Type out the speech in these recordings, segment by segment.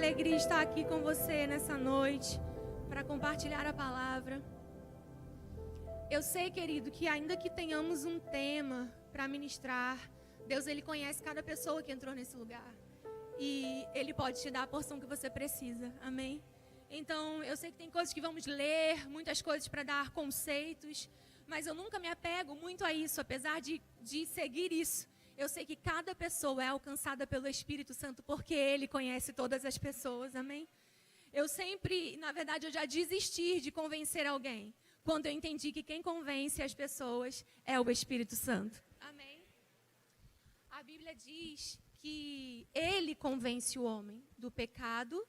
alegria estar aqui com você nessa noite para compartilhar a palavra. Eu sei, querido, que ainda que tenhamos um tema para ministrar, Deus, Ele conhece cada pessoa que entrou nesse lugar. E Ele pode te dar a porção que você precisa. Amém? Então, eu sei que tem coisas que vamos ler, muitas coisas para dar conceitos, mas eu nunca me apego muito a isso, apesar de seguir isso. Eu sei que cada pessoa é alcançada pelo Espírito Santo, porque Ele conhece todas as pessoas, amém? Eu sempre, na verdade, eu já desisti de convencer alguém, quando eu entendi que quem convence as pessoas é o Espírito Santo, amém? A Bíblia diz que Ele convence o homem do pecado,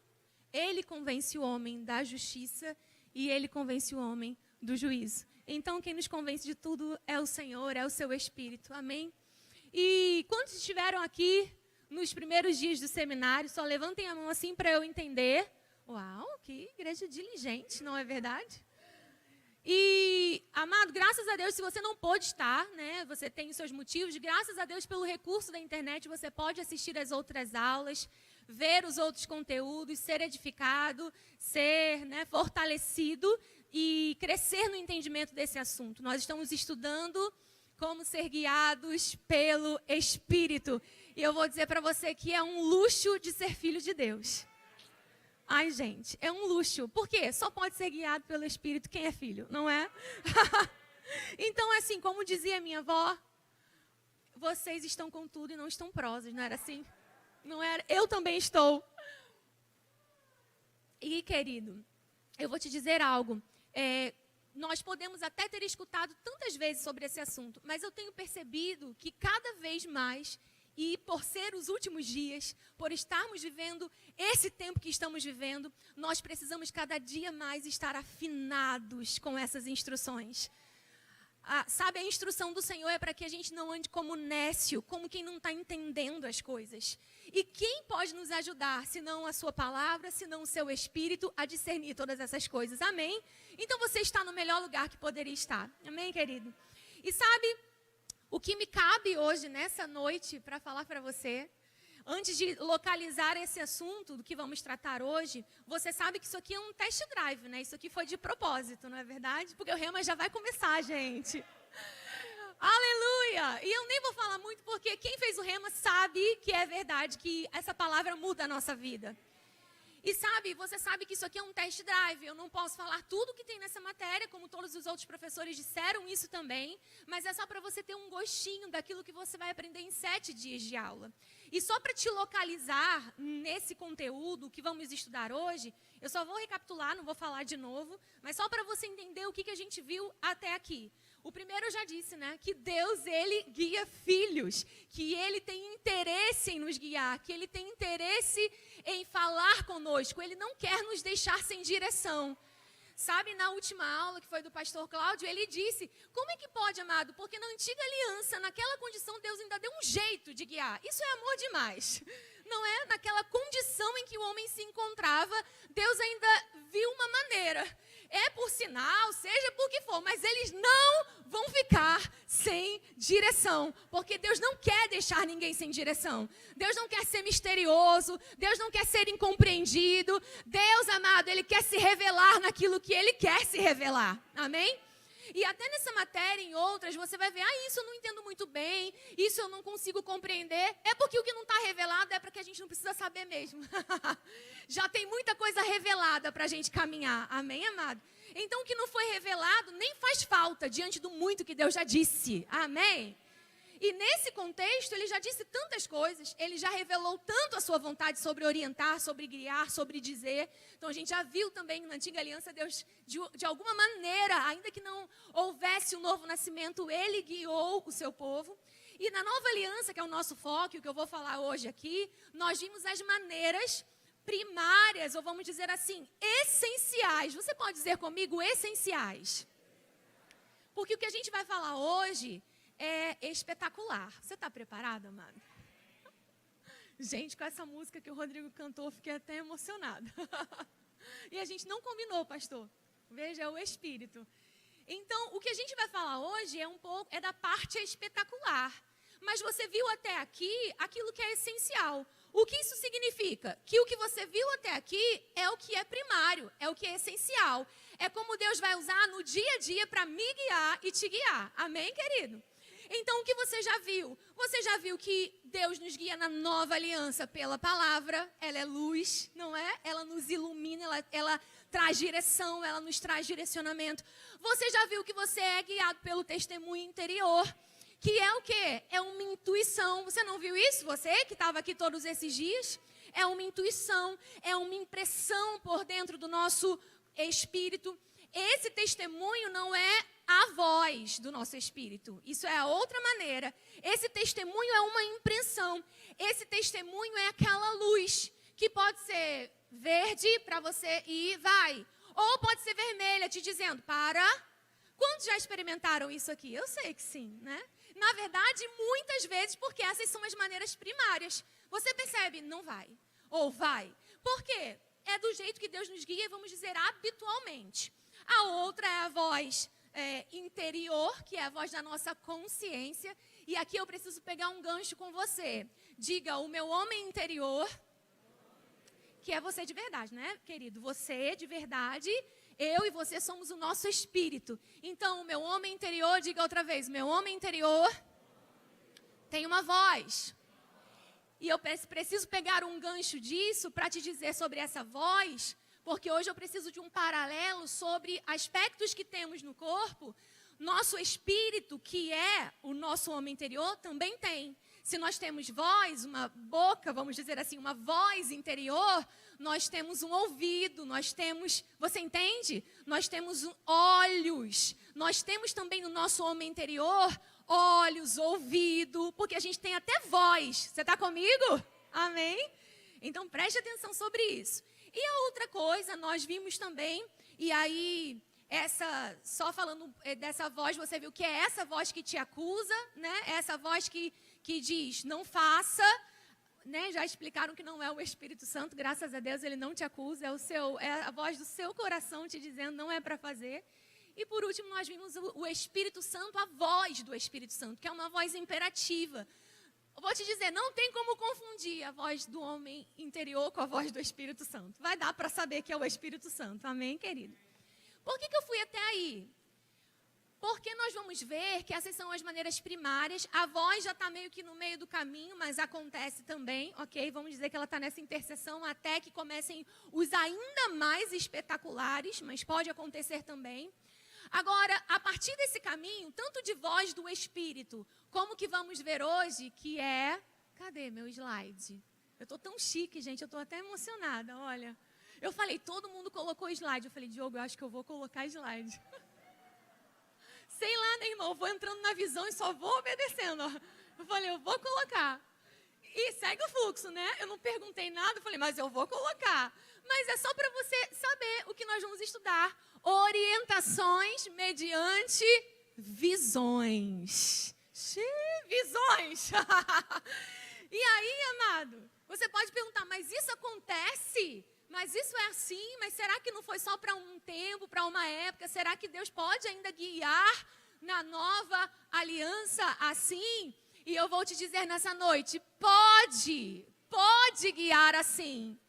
Ele convence o homem da justiça e Ele convence o homem do juízo. Então, quem nos convence de tudo é o Senhor, é o seu Espírito, amém? E quantos estiveram aqui nos primeiros dias do seminário, só levantem a mão assim para eu entender. Uau, que igreja diligente, não é verdade? E, amado, graças a Deus, se você não pôde estar, né, você tem os seus motivos, graças a Deus pelo recurso da internet, você pode assistir as outras aulas, ver os outros conteúdos, ser edificado, ser, né, fortalecido e crescer no entendimento desse assunto. Nós estamos estudando como ser guiados pelo Espírito. E eu vou dizer para você que é um luxo de ser filho de Deus. Ai, gente, é um luxo. Por quê? Só pode ser guiado pelo Espírito quem é filho, não é? Então, assim, como dizia minha avó, vocês estão com tudo e não estão prosos, não era assim? Não era? Eu também estou. E, querido, eu vou te dizer algo. Nós podemos até ter escutado tantas vezes sobre esse assunto, mas eu tenho percebido que cada vez mais, e por ser os últimos dias, por estarmos vivendo esse tempo que estamos vivendo, nós precisamos cada dia mais estar afinados com essas instruções. Sabe, a instrução do Senhor é para que a gente não ande como nécio, como quem não está entendendo as coisas. E quem pode nos ajudar, se não a sua palavra, se não o seu Espírito, a discernir todas essas coisas, amém? Então você está no melhor lugar que poderia estar, amém, querido? E sabe, o que me cabe hoje, nessa noite, para falar para você, antes de localizar esse assunto do que vamos tratar hoje, você sabe que isso aqui é um test drive, né? Isso aqui foi de propósito, não é verdade? Porque o rema já vai começar, gente. Aleluia! E eu nem vou falar muito porque quem fez o rema sabe que é verdade, que essa palavra muda a nossa vida. E sabe, você sabe que isso aqui é um test drive. Eu não posso falar tudo que tem nessa matéria, como todos os outros professores disseram isso também, mas é só para você ter um gostinho daquilo que você vai aprender em 7 dias de aula. E só para te localizar nesse conteúdo que vamos estudar hoje, eu só vou recapitular, não vou falar de novo, mas só para você entender o que a gente viu até aqui. O primeiro eu já disse, né, que Deus, Ele guia filhos, que Ele tem interesse em nos guiar, que Ele tem interesse em falar conosco, Ele não quer nos deixar sem direção. Sabe, na última aula, que foi do pastor Cláudio, ele disse, como é que pode, amado? Porque na antiga aliança, naquela condição, Deus ainda deu um jeito de guiar. Isso é amor demais. Não é? Naquela condição em que o homem se encontrava, Deus ainda viu uma maneira. É por sinal, seja por que for, mas eles não vão ficar sem direção, porque Deus não quer deixar ninguém sem direção. Deus não quer ser misterioso, Deus não quer ser incompreendido. Deus, amado, Ele quer se revelar naquilo que Ele quer se revelar. Amém? E até nessa matéria, em outras, você vai ver, isso eu não entendo muito bem, isso eu não consigo compreender. É porque o que não está revelado é para que a gente não precisa saber mesmo. Já tem muita coisa revelada para a gente caminhar. Amém, amado? Então, o que não foi revelado nem faz falta diante do muito que Deus já disse. Amém? E nesse contexto, Ele já disse tantas coisas, Ele já revelou tanto a sua vontade sobre orientar, sobre guiar, sobre dizer. Então, a gente já viu também na antiga aliança, Deus, de alguma maneira, ainda que não houvesse um novo nascimento, Ele guiou o seu povo. E na nova aliança, que é o nosso foco, o que eu vou falar hoje aqui, nós vimos as maneiras primárias, ou vamos dizer assim, essenciais. Você pode dizer comigo, essenciais? Porque o que a gente vai falar hoje é espetacular. Você está preparado, amado? Gente, com essa música que o Rodrigo cantou, fiquei até emocionada. E a gente não combinou, pastor. Veja, é o Espírito. Então, o que a gente vai falar hoje é da parte espetacular. Mas você viu até aqui aquilo que é essencial. O que isso significa? Que o que você viu até aqui é o que é primário, é o que é essencial. É como Deus vai usar no dia a dia para me guiar e te guiar. Amém, querido? Então, o que você já viu? Você já viu que Deus nos guia na nova aliança pela palavra. Ela é luz, não é? Ela nos ilumina, ela traz direção, ela nos traz direcionamento. Você já viu que você é guiado pelo testemunho interior, que é o quê? É uma intuição. Você não viu isso? Você que estava aqui todos esses dias? É uma intuição, é uma impressão por dentro do nosso espírito. Esse testemunho não é a voz do nosso espírito. Isso é a outra maneira. Esse testemunho é uma impressão. Esse testemunho é aquela luz que pode ser verde para você ir, vai. Ou pode ser vermelha, te dizendo, para. Quantos já experimentaram isso aqui? Eu sei que sim, né? Na verdade, muitas vezes, porque essas são as maneiras primárias. Você percebe? Não vai. Ou vai. Por quê? É do jeito que Deus nos guia, vamos dizer, habitualmente. A outra é a voz interior, que é a voz da nossa consciência. E aqui eu preciso pegar um gancho com você. Diga, o meu homem interior, que é você de verdade, né, querido? Você de verdade, eu e você somos o nosso espírito. Então, o meu homem interior, diga outra vez, meu homem interior tem uma voz. E eu preciso pegar um gancho disso para te dizer sobre essa voz, porque hoje eu preciso de um paralelo sobre aspectos que temos no corpo. Nosso espírito, que é o nosso homem interior, também tem. Se nós temos voz, uma boca, vamos dizer assim, uma voz interior, nós temos um ouvido, nós temos, você entende? Nós temos olhos, nós temos também no nosso homem interior olhos, ouvido, porque a gente tem até voz. Você está comigo? Amém? Então preste atenção sobre isso. E a outra coisa, nós vimos também, e aí, só falando dessa voz, você viu que é essa voz que te acusa, né? Essa voz que diz, não faça, né? Já explicaram que não é o Espírito Santo, graças a Deus ele não te acusa, é a voz do seu coração te dizendo não é para fazer. E por último, nós vimos o Espírito Santo, a voz do Espírito Santo, que é uma voz imperativa. Eu vou te dizer, não tem como confundir a voz do homem interior com a voz do Espírito Santo. Vai dar para saber que é o Espírito Santo. Amém, querido? Por que eu fui até aí? Porque nós vamos ver que essas são as maneiras primárias. A voz já está meio que no meio do caminho, mas acontece também, ok? Vamos dizer que ela está nessa interseção até que comecem os ainda mais espetaculares, mas pode acontecer também. Agora, a partir desse caminho, tanto de voz do Espírito, como que vamos ver hoje, que é... Cadê meu slide? Eu estou tão chique, gente, eu estou até emocionada, olha. Eu falei, todo mundo colocou slide. Eu falei, Diogo, eu acho que eu vou colocar slide. Sei lá, né, irmão? Eu vou entrando na visão e só vou obedecendo. Ó. Eu falei, eu vou colocar. E segue o fluxo, né? Eu não perguntei nada, eu falei, mas eu vou colocar. Mas é só para você saber o que nós vamos estudar. Orientações mediante visões. Visões. E aí, amado, você pode perguntar, mas isso acontece? Mas isso é assim? Mas será que não foi só para um tempo, para uma época? Será que Deus pode ainda guiar na nova aliança assim? E eu vou te dizer nessa noite, pode guiar assim.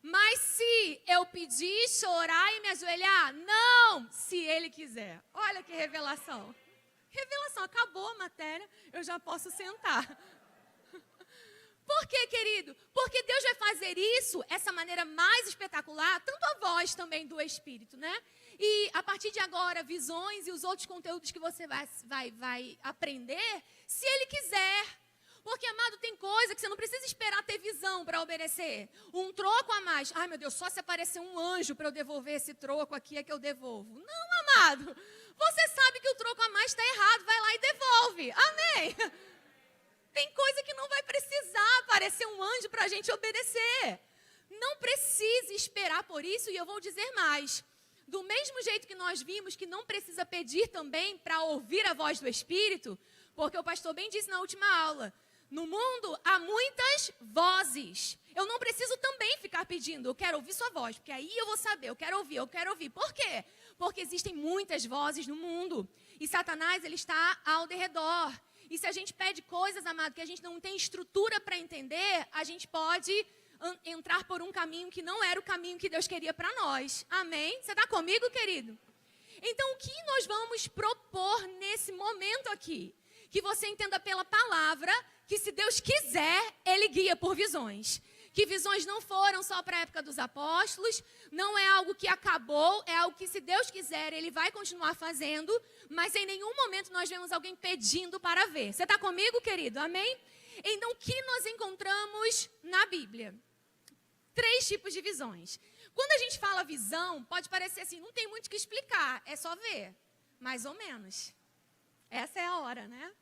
Mas se eu pedir, chorar e me ajoelhar, não, se Ele quiser. Olha que revelação. Revelação, acabou a matéria, eu já posso sentar. Por quê, querido? Porque Deus vai fazer isso, essa maneira mais espetacular, tanto a voz também do Espírito, né? E a partir de agora, visões e os outros conteúdos que você vai aprender, se Ele quiser. Porque, amado, tem coisa que você não precisa esperar ter visão para obedecer. Um troco a mais. Ai, meu Deus, só se aparecer um anjo para eu devolver esse troco aqui é que eu devolvo. Não, amado. Você sabe que o troco a mais está errado. Vai lá e devolve. Amém. Tem coisa que não vai precisar aparecer um anjo para a gente obedecer. Não precise esperar por isso. E eu vou dizer mais. Do mesmo jeito que nós vimos que não precisa pedir também para ouvir a voz do Espírito, porque o pastor bem disse na última aula, no mundo há muitas vozes. Eu não preciso também ficar pedindo, eu quero ouvir sua voz, porque aí eu vou saber, eu quero ouvir. Por quê? Porque existem muitas vozes no mundo. E Satanás, ele está ao derredor. E se a gente pede coisas, amado, que a gente não tem estrutura para entender, a gente pode entrar por um caminho que não era o caminho que Deus queria para nós. Amém? Você está comigo, querido? Então, o que nós vamos propor nesse momento aqui? Que você entenda pela palavra que, se Deus quiser, Ele guia por visões. Que visões não foram só para a época dos apóstolos, não é algo que acabou, é algo que, se Deus quiser, Ele vai continuar fazendo, mas em nenhum momento nós vemos alguém pedindo para ver. Você está comigo, querido? Amém? Então, o que nós encontramos na Bíblia? 3 tipos de visões. Quando a gente fala visão, pode parecer assim, não tem muito o que explicar, é só ver, mais ou menos. Essa é a hora, né?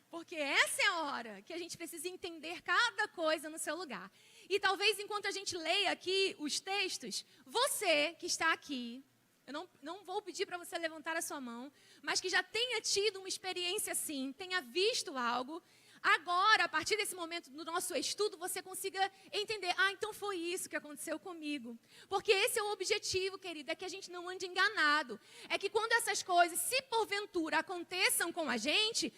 Porque essa é a hora que a gente precisa entender cada coisa no seu lugar. E talvez, enquanto a gente leia aqui os textos, você que está aqui, eu não vou pedir para você levantar a sua mão, mas que já tenha tido uma experiência assim, tenha visto algo, agora, a partir desse momento do nosso estudo, você consiga entender, então foi isso que aconteceu comigo. Porque esse é o objetivo, querido, é que a gente não ande enganado. É que quando essas coisas, se porventura aconteçam com a gente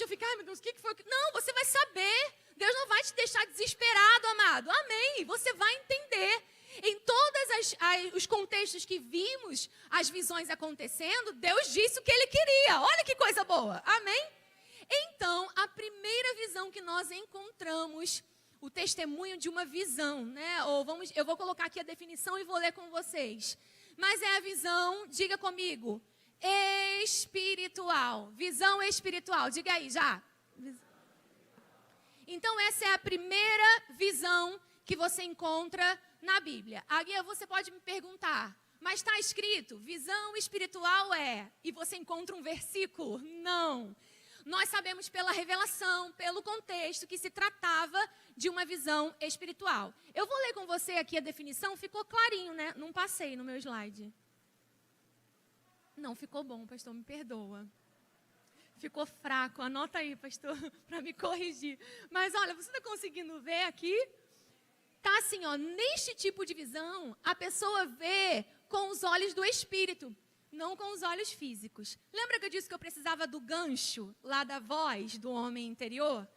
fica, meu Deus, o que foi? Não, você vai saber. Deus não vai te deixar desesperado, amado. Amém. Você vai entender. Em todos os contextos que vimos as visões acontecendo, Deus disse o que Ele queria. Olha que coisa boa. Amém? Então, a primeira visão que nós encontramos, o testemunho de uma visão, né? Eu vou colocar aqui a definição e vou ler com vocês. Mas é a visão, diga comigo, espiritual. Visão espiritual, diga aí já. Então, essa é a primeira visão que você encontra na Bíblia. Aí você pode me perguntar, mas está escrito, visão espiritual e você encontra um versículo? Não. Nós sabemos pela revelação, pelo contexto, que se tratava de uma visão espiritual. Eu vou ler com você aqui a definição, ficou clarinho, né? Não passei no meu slide. Não ficou bom, pastor, me perdoa. Ficou fraco, anota aí, pastor, para me corrigir. Mas olha, você está conseguindo ver aqui? Tá assim, neste tipo de visão, a pessoa vê com os olhos do Espírito, não com os olhos físicos. Lembra que eu disse que eu precisava do gancho lá da voz do homem interior?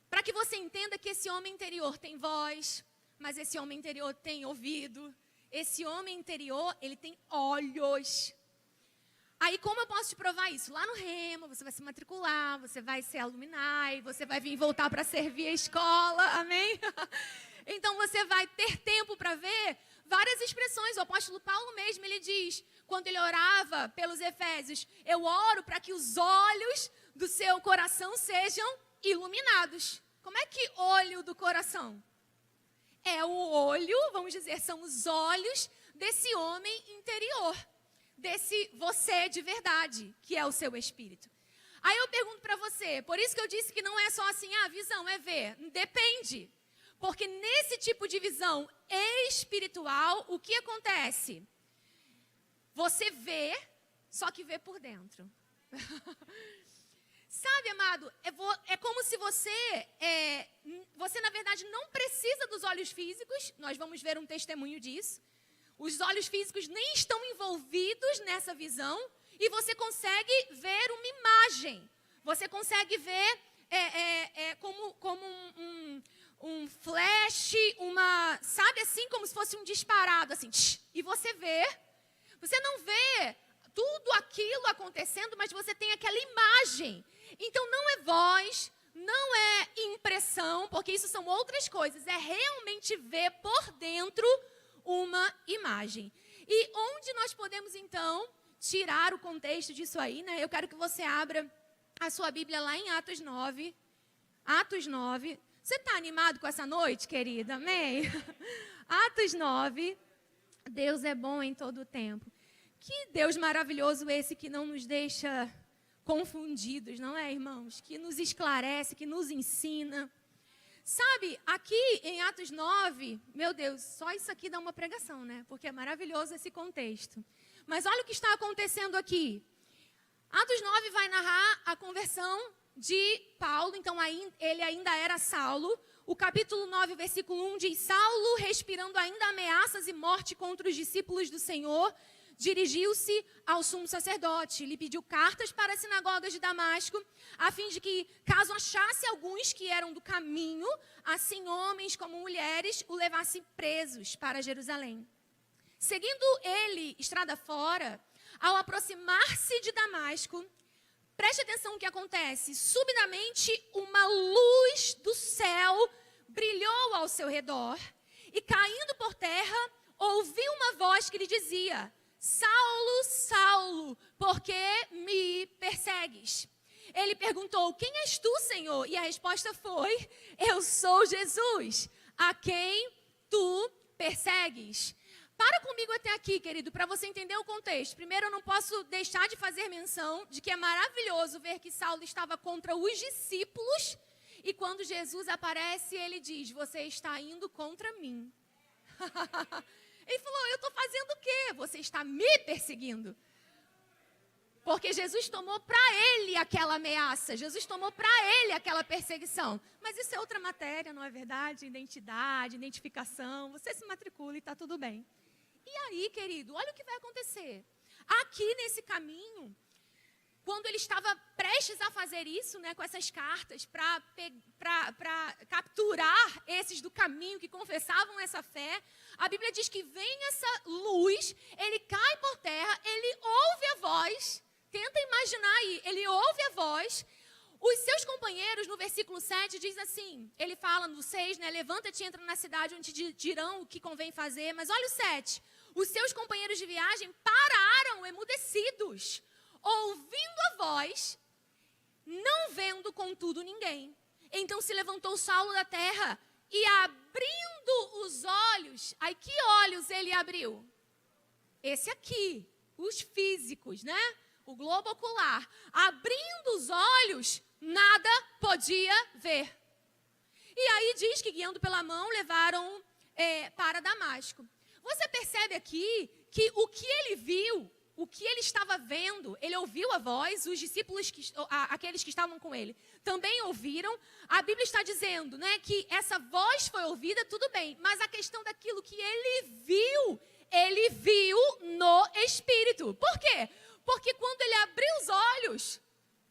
Para que você entenda que esse homem interior tem voz, mas esse homem interior tem ouvido, esse homem interior, ele tem olhos. Aí, como eu posso te provar isso? Lá no Rema, você vai se matricular, você vai ser alumni, você vai vir voltar para servir a escola, amém? Então, você vai ter tempo para ver várias expressões. O apóstolo Paulo mesmo, ele diz, quando ele orava pelos Efésios, eu oro para que os olhos do seu coração sejam iluminados. Como é que olho do coração? É o olho, vamos dizer, são os olhos desse homem interior. Desse você de verdade, que é o seu espírito. Aí eu pergunto para você, por isso que eu disse que não é só assim, visão é ver. Depende. Porque nesse tipo de visão espiritual, o que acontece? Você vê, só que vê por dentro. Sabe, amado, é como se você na verdade não precisa dos olhos físicos, nós vamos ver um testemunho disso. Os olhos físicos nem estão envolvidos nessa visão e você consegue ver uma imagem. Você consegue ver como um flash, sabe assim, como se fosse um disparado, assim, e você vê. Você não vê tudo aquilo acontecendo, mas você tem aquela imagem. Então não é voz, não é impressão, porque isso são outras coisas. É realmente ver por dentro uma imagem. E onde nós podemos, então, tirar o contexto disso aí, né? Eu quero que você abra a sua Bíblia lá em Atos 9. Atos 9. Você está animado com essa noite, querida? Amém? Atos 9. Deus é bom em todo o tempo. Que Deus maravilhoso esse que não nos deixa confundidos, não é, irmãos? Que nos esclarece, que nos ensina. Sabe, aqui em Atos 9, meu Deus, só isso aqui dá uma pregação, né? Porque é maravilhoso esse contexto. Mas olha o que está acontecendo aqui. Atos 9 vai narrar a conversão de Paulo, então ele ainda era Saulo. O capítulo 9, versículo 1 diz, Saulo, respirando ainda ameaças e morte contra os discípulos do Senhor, dirigiu-se ao sumo sacerdote. Lhe pediu cartas para as sinagogas de Damasco, a fim de que, caso achasse alguns que eram do caminho, assim homens como mulheres, o levasse presos para Jerusalém. Seguindo ele estrada fora, ao aproximar-se de Damasco, preste atenção no que acontece. Subitamente, uma luz do céu brilhou ao seu redor e, caindo por terra, ouviu uma voz que lhe dizia: Saulo, Saulo, por que me persegues? Ele perguntou: quem és tu, Senhor? E a resposta foi: eu sou Jesus, a quem tu persegues. Para comigo até aqui, querido, para você entender o contexto. Primeiro, eu não posso deixar de fazer menção de que é maravilhoso ver que Saulo estava contra os discípulos e quando Jesus aparece, ele diz: você está indo contra mim. Ele falou: eu estou fazendo o quê? Você está me perseguindo. Porque Jesus tomou para ele aquela ameaça, Jesus tomou para ele aquela perseguição. Mas isso é outra matéria, não é verdade? Identidade, identificação, você se matricula e está tudo bem. E aí, querido, olha o que vai acontecer. Aqui nesse caminho, quando ele estava prestes a fazer isso, né, com essas cartas, para capturar esses do caminho que confessavam essa fé, a Bíblia diz que vem essa luz, ele cai por terra, ele ouve a voz. Tenta imaginar aí, ele ouve a voz, os seus companheiros, no versículo 7, diz assim, ele fala no 6, né, levanta-te e entra na cidade onde te dirão o que convém fazer, mas olha o 7, os seus companheiros de viagem pararam emudecidos, ouvindo a voz, não vendo contudo ninguém. Então se levantou Saulo da terra e abrindo os olhos, aí que olhos ele abriu? Esse aqui, os físicos, né? O globo ocular, abrindo os olhos, nada podia ver. E aí diz que, guiando pela mão, levaram para Damasco. Você percebe aqui que o que ele viu, o que ele estava vendo, ele ouviu a voz, os discípulos, aqueles que estavam com ele, também ouviram. A Bíblia está dizendo, né, que essa voz foi ouvida, tudo bem, mas a questão daquilo que ele viu no Espírito. Por quê? Porque quando ele abriu os olhos,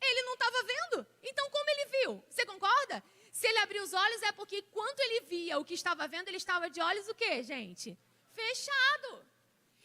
ele não estava vendo. Então, como ele viu? Você concorda? Se ele abriu os olhos, é porque quando ele via o que estava vendo, ele estava de olhos o quê, gente? Fechado.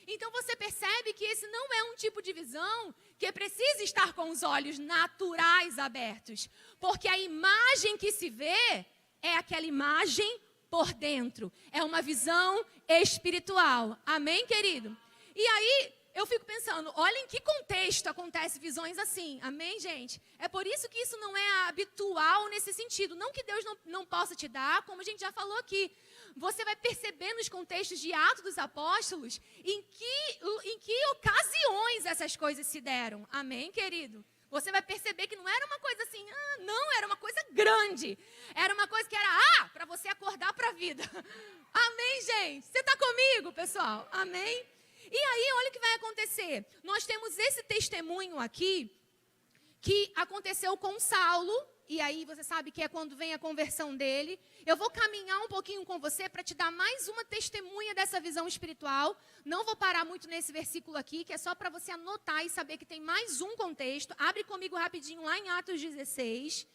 Então, você percebe que esse não é um tipo de visão que precisa estar com os olhos naturais abertos. Porque a imagem que se vê é aquela imagem por dentro. É uma visão espiritual. Amém, querido? E aí, eu fico pensando, olha em que contexto acontecem visões assim, amém, gente? É por isso que isso não é habitual nesse sentido. Não que Deus não possa te dar, como a gente já falou aqui. Você vai perceber nos contextos de Atos dos Apóstolos em que ocasiões essas coisas se deram, amém, querido? Você vai perceber que não era uma coisa assim, não, era uma coisa grande. Era uma coisa que era, para você acordar para a vida. Amém, gente? Você está comigo, pessoal? Amém? E aí, olha o que vai acontecer. Nós temos esse testemunho aqui, que aconteceu com Saulo, e aí você sabe que é quando vem a conversão dele. Eu vou caminhar um pouquinho com você para te dar mais uma testemunha dessa visão espiritual. Não vou parar muito nesse versículo aqui, que é só para você anotar e saber que tem mais um contexto. Abre comigo rapidinho lá em Atos 16.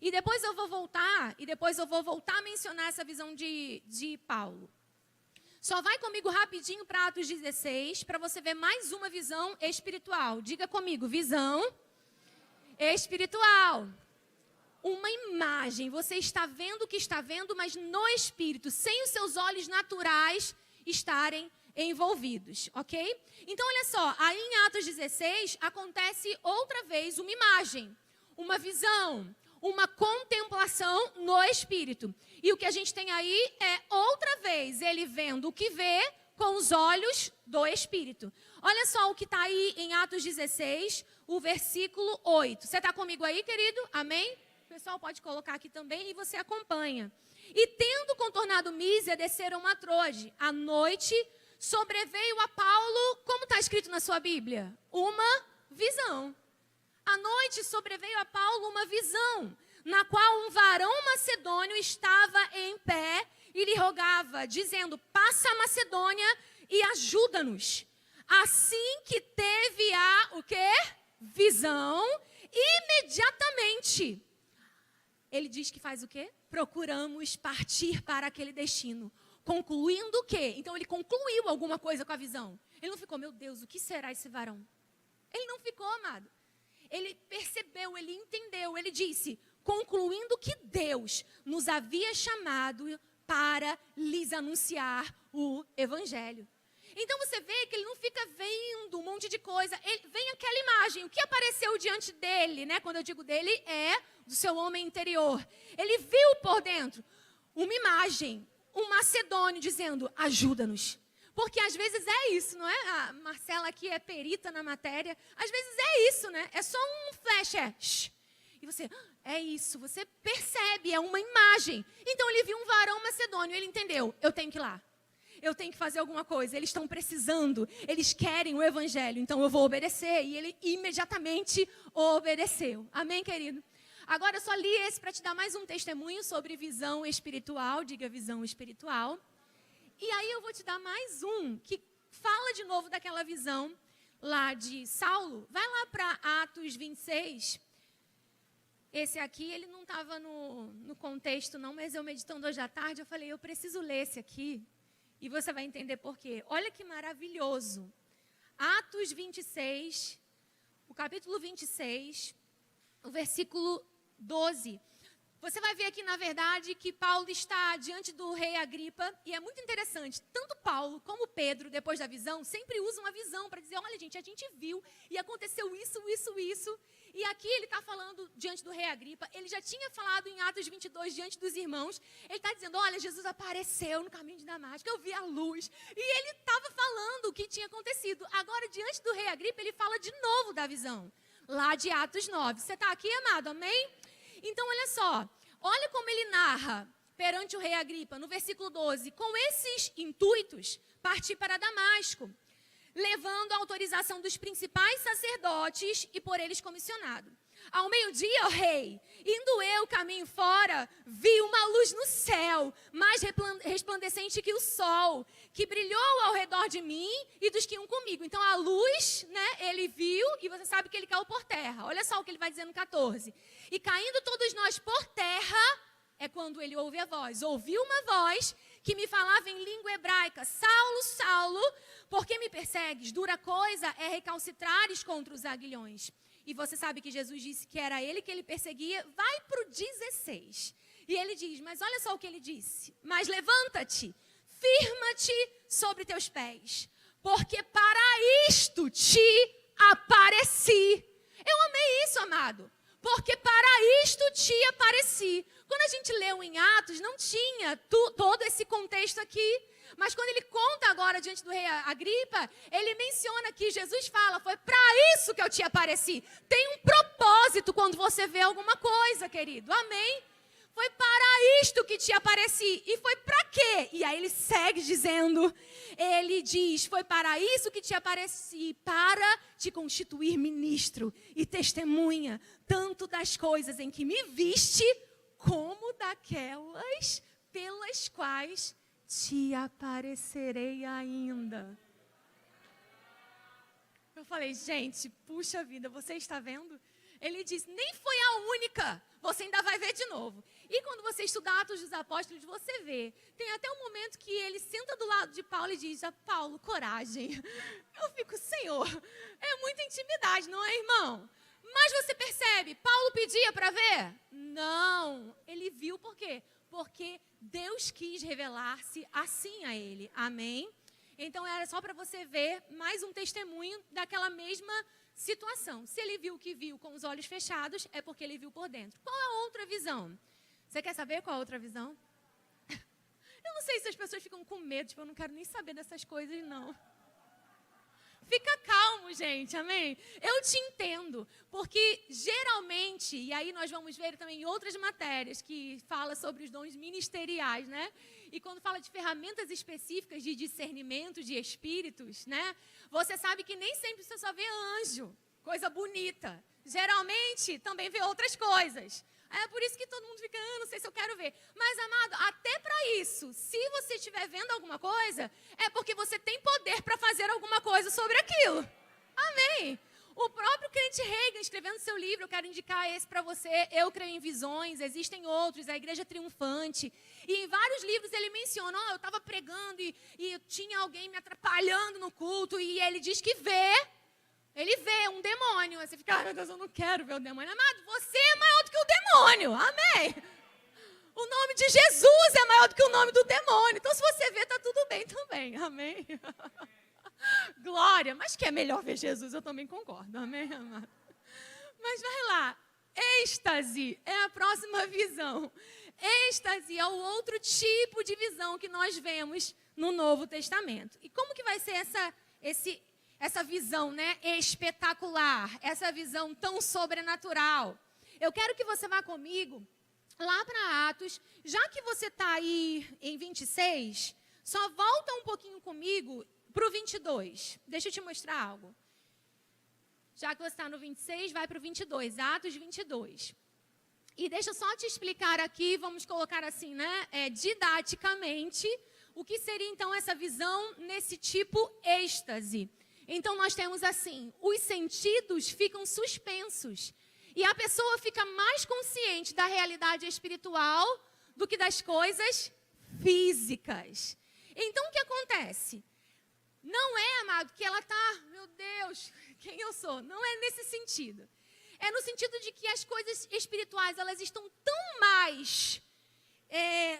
E depois eu vou voltar a mencionar essa visão de Paulo. Só vai comigo rapidinho para Atos 16, para você ver mais uma visão espiritual. Diga comigo, visão espiritual. Uma imagem, você está vendo o que está vendo, mas no espírito, sem os seus olhos naturais estarem envolvidos, ok? Então, olha só, aí em Atos 16, acontece outra vez uma imagem, uma visão, uma contemplação no espírito. E o que a gente tem aí é, outra vez, ele vendo o que vê com os olhos do espírito. Olha só o que está aí em Atos 16, o versículo 8. Você está comigo aí, querido? Amém? O pessoal pode colocar aqui também e você acompanha. E tendo contornado Mísia, desceram a Troade. À noite, sobreveio a Paulo, como está escrito na sua Bíblia? Uma visão. À noite sobreveio a Paulo uma visão, na qual um varão macedônio estava em pé e lhe rogava, dizendo, passa a Macedônia e ajuda-nos. Assim que teve o quê? Visão, imediatamente. Ele diz que faz o quê? Procuramos partir para aquele destino. Concluindo o quê? Então ele concluiu alguma coisa com a visão. Ele não ficou, meu Deus, o que será esse varão? Ele não ficou, amado. Ele percebeu, ele entendeu, ele disse, concluindo que Deus nos havia chamado para lhes anunciar o evangelho. Então você vê que ele não fica vendo um monte de coisa. Vem aquela imagem, o que apareceu diante dele, né? Quando eu digo dele, é do seu homem interior. Ele viu por dentro uma imagem, um macedônio dizendo, ajuda-nos. Porque às vezes é isso, não é? A Marcela aqui é perita na matéria. Às vezes é isso, né? É só um flash, e você, é isso, você percebe, é uma imagem. Então ele viu um varão macedônio, ele entendeu, eu tenho que ir lá. Eu tenho que fazer alguma coisa, eles estão precisando, eles querem o evangelho, então eu vou obedecer. E ele imediatamente obedeceu. Amém, querido? Agora eu só li esse para te dar mais um testemunho sobre visão espiritual, diga visão espiritual. E aí eu vou te dar mais um, que fala de novo daquela visão lá de Saulo. Vai lá para Atos 26. Esse aqui, ele não estava no contexto não, mas eu meditando hoje à tarde, eu falei, eu preciso ler esse aqui. E você vai entender por quê. Olha que maravilhoso. Atos 26, o capítulo 26, o versículo 12. Você vai ver aqui, na verdade, que Paulo está diante do rei Agripa. E é muito interessante, tanto Paulo como Pedro, depois da visão, sempre usam a visão para dizer, olha gente, a gente viu e aconteceu isso. E aqui ele está falando diante do rei Agripa. Ele já tinha falado em Atos 22 diante dos irmãos. Ele está dizendo, olha, Jesus apareceu no caminho de Damasco, eu vi a luz. E ele estava falando o que tinha acontecido. Agora, diante do rei Agripa, ele fala de novo da visão. Lá de Atos 9. Você está aqui, amado? Amém? Então, olha só. Olha como ele narra perante o rei Agripa, no versículo 12. Com esses intuitos, parti para Damasco, levando a autorização dos principais sacerdotes e por eles comissionado. Ao meio-dia, ó rei, indo eu caminho fora, vi uma luz no céu, mais resplandecente que o sol, que brilhou ao redor de mim e dos que iam comigo. Então, a luz, né, ele viu e você sabe que ele caiu por terra. Olha só o que ele vai dizer no 14. E caindo todos nós por terra, é quando ele ouve a voz. Ouviu uma voz que me falava em língua hebraica, Saulo, Saulo, por que me persegues? Dura coisa é recalcitrares contra os aguilhões. E você sabe que Jesus disse que era ele que ele perseguia. Vai para o 16. E ele diz, mas olha só o que ele disse. Mas levanta-te, firma-te sobre teus pés, porque para isto te apareci. Eu amei isso, amado. Porque para isto te apareci. Quando a gente leu em Atos, não tinha todo esse contexto aqui. Mas quando ele conta agora diante do rei Agripa, ele menciona que Jesus fala, foi para isso que eu te apareci. Tem um propósito quando você vê alguma coisa, querido. Amém? Foi para isto que te apareci. E foi para quê? E aí ele segue dizendo, ele diz, foi para isso que te apareci, para te constituir ministro e testemunha, tanto das coisas em que me viste, como daquelas pelas quais te aparecerei ainda. Eu falei, gente, puxa vida, você está vendo? Ele diz, nem foi a única, você ainda vai ver de novo. E quando você estuda Atos dos Apóstolos, você vê. Tem até um momento que ele senta do lado de Paulo e diz, Paulo, coragem. Eu fico, Senhor, é muita intimidade, não é, irmão? Mas você percebe, Paulo pedia para ver? Não, ele viu por quê? Porque Deus quis revelar-se assim a ele. Amém? Então, era só para você ver mais um testemunho daquela mesma situação. Se ele viu o que viu com os olhos fechados, é porque ele viu por dentro. Qual a outra visão? Você quer saber qual a outra visão? Eu não sei se as pessoas ficam com medo, tipo, eu não quero nem saber dessas coisas, não. Fica calmo, gente, amém? Eu te entendo, porque geralmente, e aí nós vamos ver também em outras matérias que fala sobre os dons ministeriais, né? E quando fala de ferramentas específicas de discernimento de espíritos, né? Você sabe que nem sempre você só vê anjo, coisa bonita. Geralmente também vê outras coisas. É por isso que todo mundo fica, não sei se eu quero ver. Mas, amado, até para isso, se você estiver vendo alguma coisa, é porque você tem poder para fazer alguma coisa sobre aquilo. Amém. O próprio crente Reagan, escrevendo seu livro, eu quero indicar esse para você, Eu Creio em Visões, existem outros, A Igreja Triunfante. E em vários livros ele menciona, eu estava pregando e tinha alguém me atrapalhando no culto, e ele diz que ele vê um demônio. Aí você fica, ai meu Deus, eu não quero ver o demônio. Amado, você é maior do que o demônio, amém. O nome de Jesus é maior do que o nome do demônio. Então se você vê, está tudo bem também, amém. Glória, mas que é melhor ver Jesus, eu também concordo, amém, amado? Mas vai lá, êxtase é a próxima visão. Êxtase é o outro tipo de visão que nós vemos no Novo Testamento. E como que vai ser essa visão, né, espetacular, essa visão tão sobrenatural? Eu quero que você vá comigo lá para Atos, já que você está aí em 26, só volta um pouquinho comigo para o 22. Deixa eu te mostrar algo. Já que você está no 26, vai para o 22, Atos 22. E deixa eu só te explicar aqui, vamos colocar assim, né, didaticamente, o que seria então essa visão nesse tipo êxtase. Então nós temos assim, os sentidos ficam suspensos. E a pessoa fica mais consciente da realidade espiritual do que das coisas físicas. Então o que acontece? Não é, amado, que ela está, meu Deus, quem eu sou? Não é nesse sentido. É no sentido de que as coisas espirituais, elas estão tão mais,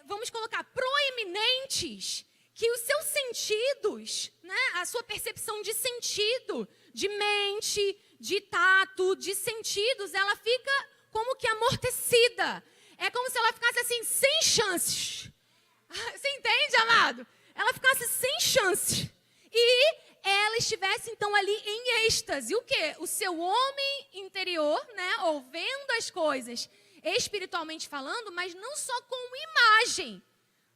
vamos colocar, proeminentes, que os seus sentidos, né, a sua percepção de sentido, de mente, de tato, de sentidos, ela fica como que amortecida. É como se ela ficasse assim, sem chances. Você entende, amado? Ela ficasse sem chances. E ela estivesse, então, ali em êxtase. O quê? O seu homem interior, né, ouvendo as coisas espiritualmente falando, mas não só com imagem,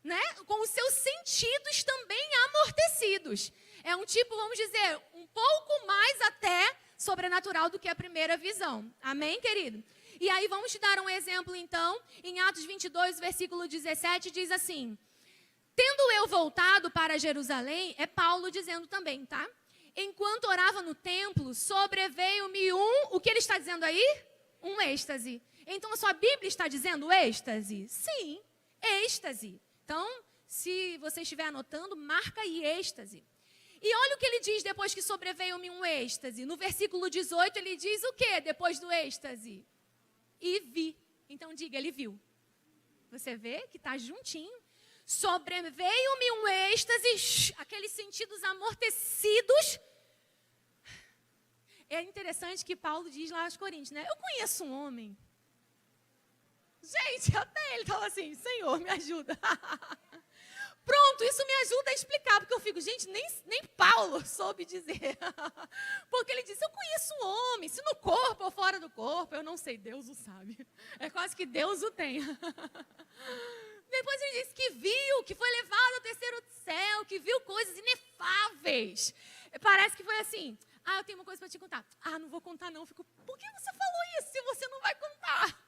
né, com os seus sentidos também amortecidos. É um tipo, vamos dizer, um pouco mais até sobrenatural do que a primeira visão. Amém, querido? E aí vamos te dar um exemplo, então. Em Atos 22, versículo 17, diz assim: tendo eu voltado para Jerusalém, é Paulo dizendo também, tá? Enquanto orava no templo, sobreveio-me o que ele está dizendo aí? Um êxtase. Então, a sua Bíblia está dizendo êxtase? Sim, êxtase. Então, se você estiver anotando, marca aí êxtase. E olha o que ele diz depois que sobreveio-me um êxtase. No versículo 18, ele diz o quê depois do êxtase? E vi. Então, diga, ele viu. Você vê que está juntinho. Sobreveio-me um êxtase, aqueles sentidos amortecidos. É interessante que Paulo diz lá aos Coríntios, né? Eu conheço um homem. Gente, até ele estava assim, Senhor, me ajuda. Pronto, isso me ajuda a explicar, porque eu fico, gente, nem Paulo soube dizer. Porque ele disse, eu conheço um homem, se no corpo ou fora do corpo, eu não sei, Deus o sabe. É quase que Deus o tem. Depois ele disse que viu, que foi levado ao terceiro céu, que viu coisas inefáveis. Parece que foi assim, eu tenho uma coisa para te contar. Não vou contar não. Fico, por que você falou isso se você não vai contar?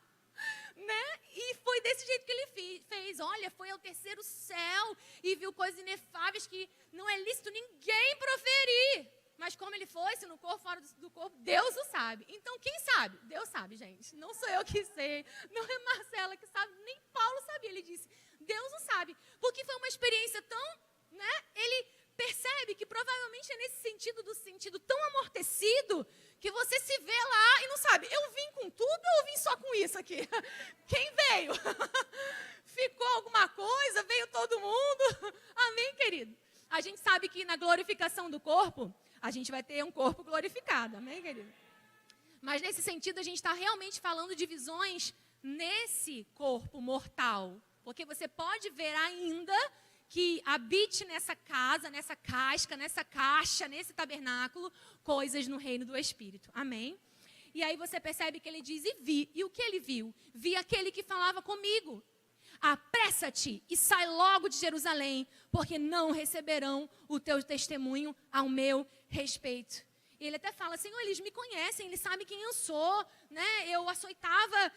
Né? E foi desse jeito que ele fez. Olha, foi ao terceiro céu e viu coisas inefáveis que não é lícito ninguém proferir. Mas como ele foi, se no corpo, fora do corpo, Deus o sabe. Então, quem sabe? Deus sabe, gente. Não sou eu que sei, não é Marcela que sabe, nem Paulo sabia. Ele disse, Deus o sabe. Porque foi uma experiência tão, né? Ele percebe que provavelmente é nesse sentido, do sentido tão amortecido, que você se vê lá e não sabe, eu vim com tudo ou eu vim só com isso aqui? Quem veio? Ficou alguma coisa? Veio todo mundo? Amém, querido? A gente sabe que na glorificação do corpo, a gente vai ter um corpo glorificado, amém, querido? Mas nesse sentido, a gente está realmente falando de visões nesse corpo mortal. Porque você pode ver ainda que habite nessa casa, nessa casca, nessa caixa, nesse tabernáculo, coisas no reino do Espírito, amém? E aí você percebe que ele diz, e vi. E o que ele viu? Vi aquele que falava comigo. Apressa-te e sai logo de Jerusalém, porque não receberão o teu testemunho ao meu respeito. E ele até fala, Senhor, eles me conhecem, eles sabem quem eu sou, né? Eu açoitava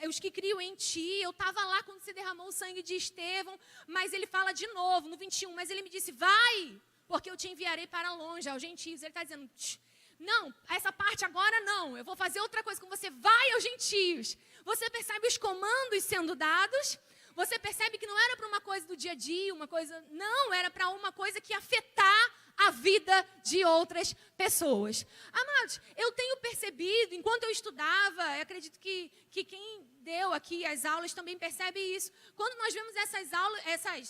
os que criam em ti, eu estava lá quando se derramou o sangue de Estevão. Mas ele fala de novo, no 21, mas ele me disse, vai, porque eu te enviarei para longe, aos gentios. Ele está dizendo, não, essa parte agora não, eu vou fazer outra coisa com você, vai aos gentios. Você percebe os comandos sendo dados? Você percebe que não era para uma coisa do dia a dia, uma coisa... Não, era para uma coisa que ia afetar a vida de outras pessoas. Amados, eu tenho percebido, enquanto eu estudava, eu acredito que quem deu aqui as aulas também percebe isso. Quando nós vemos essas aulas,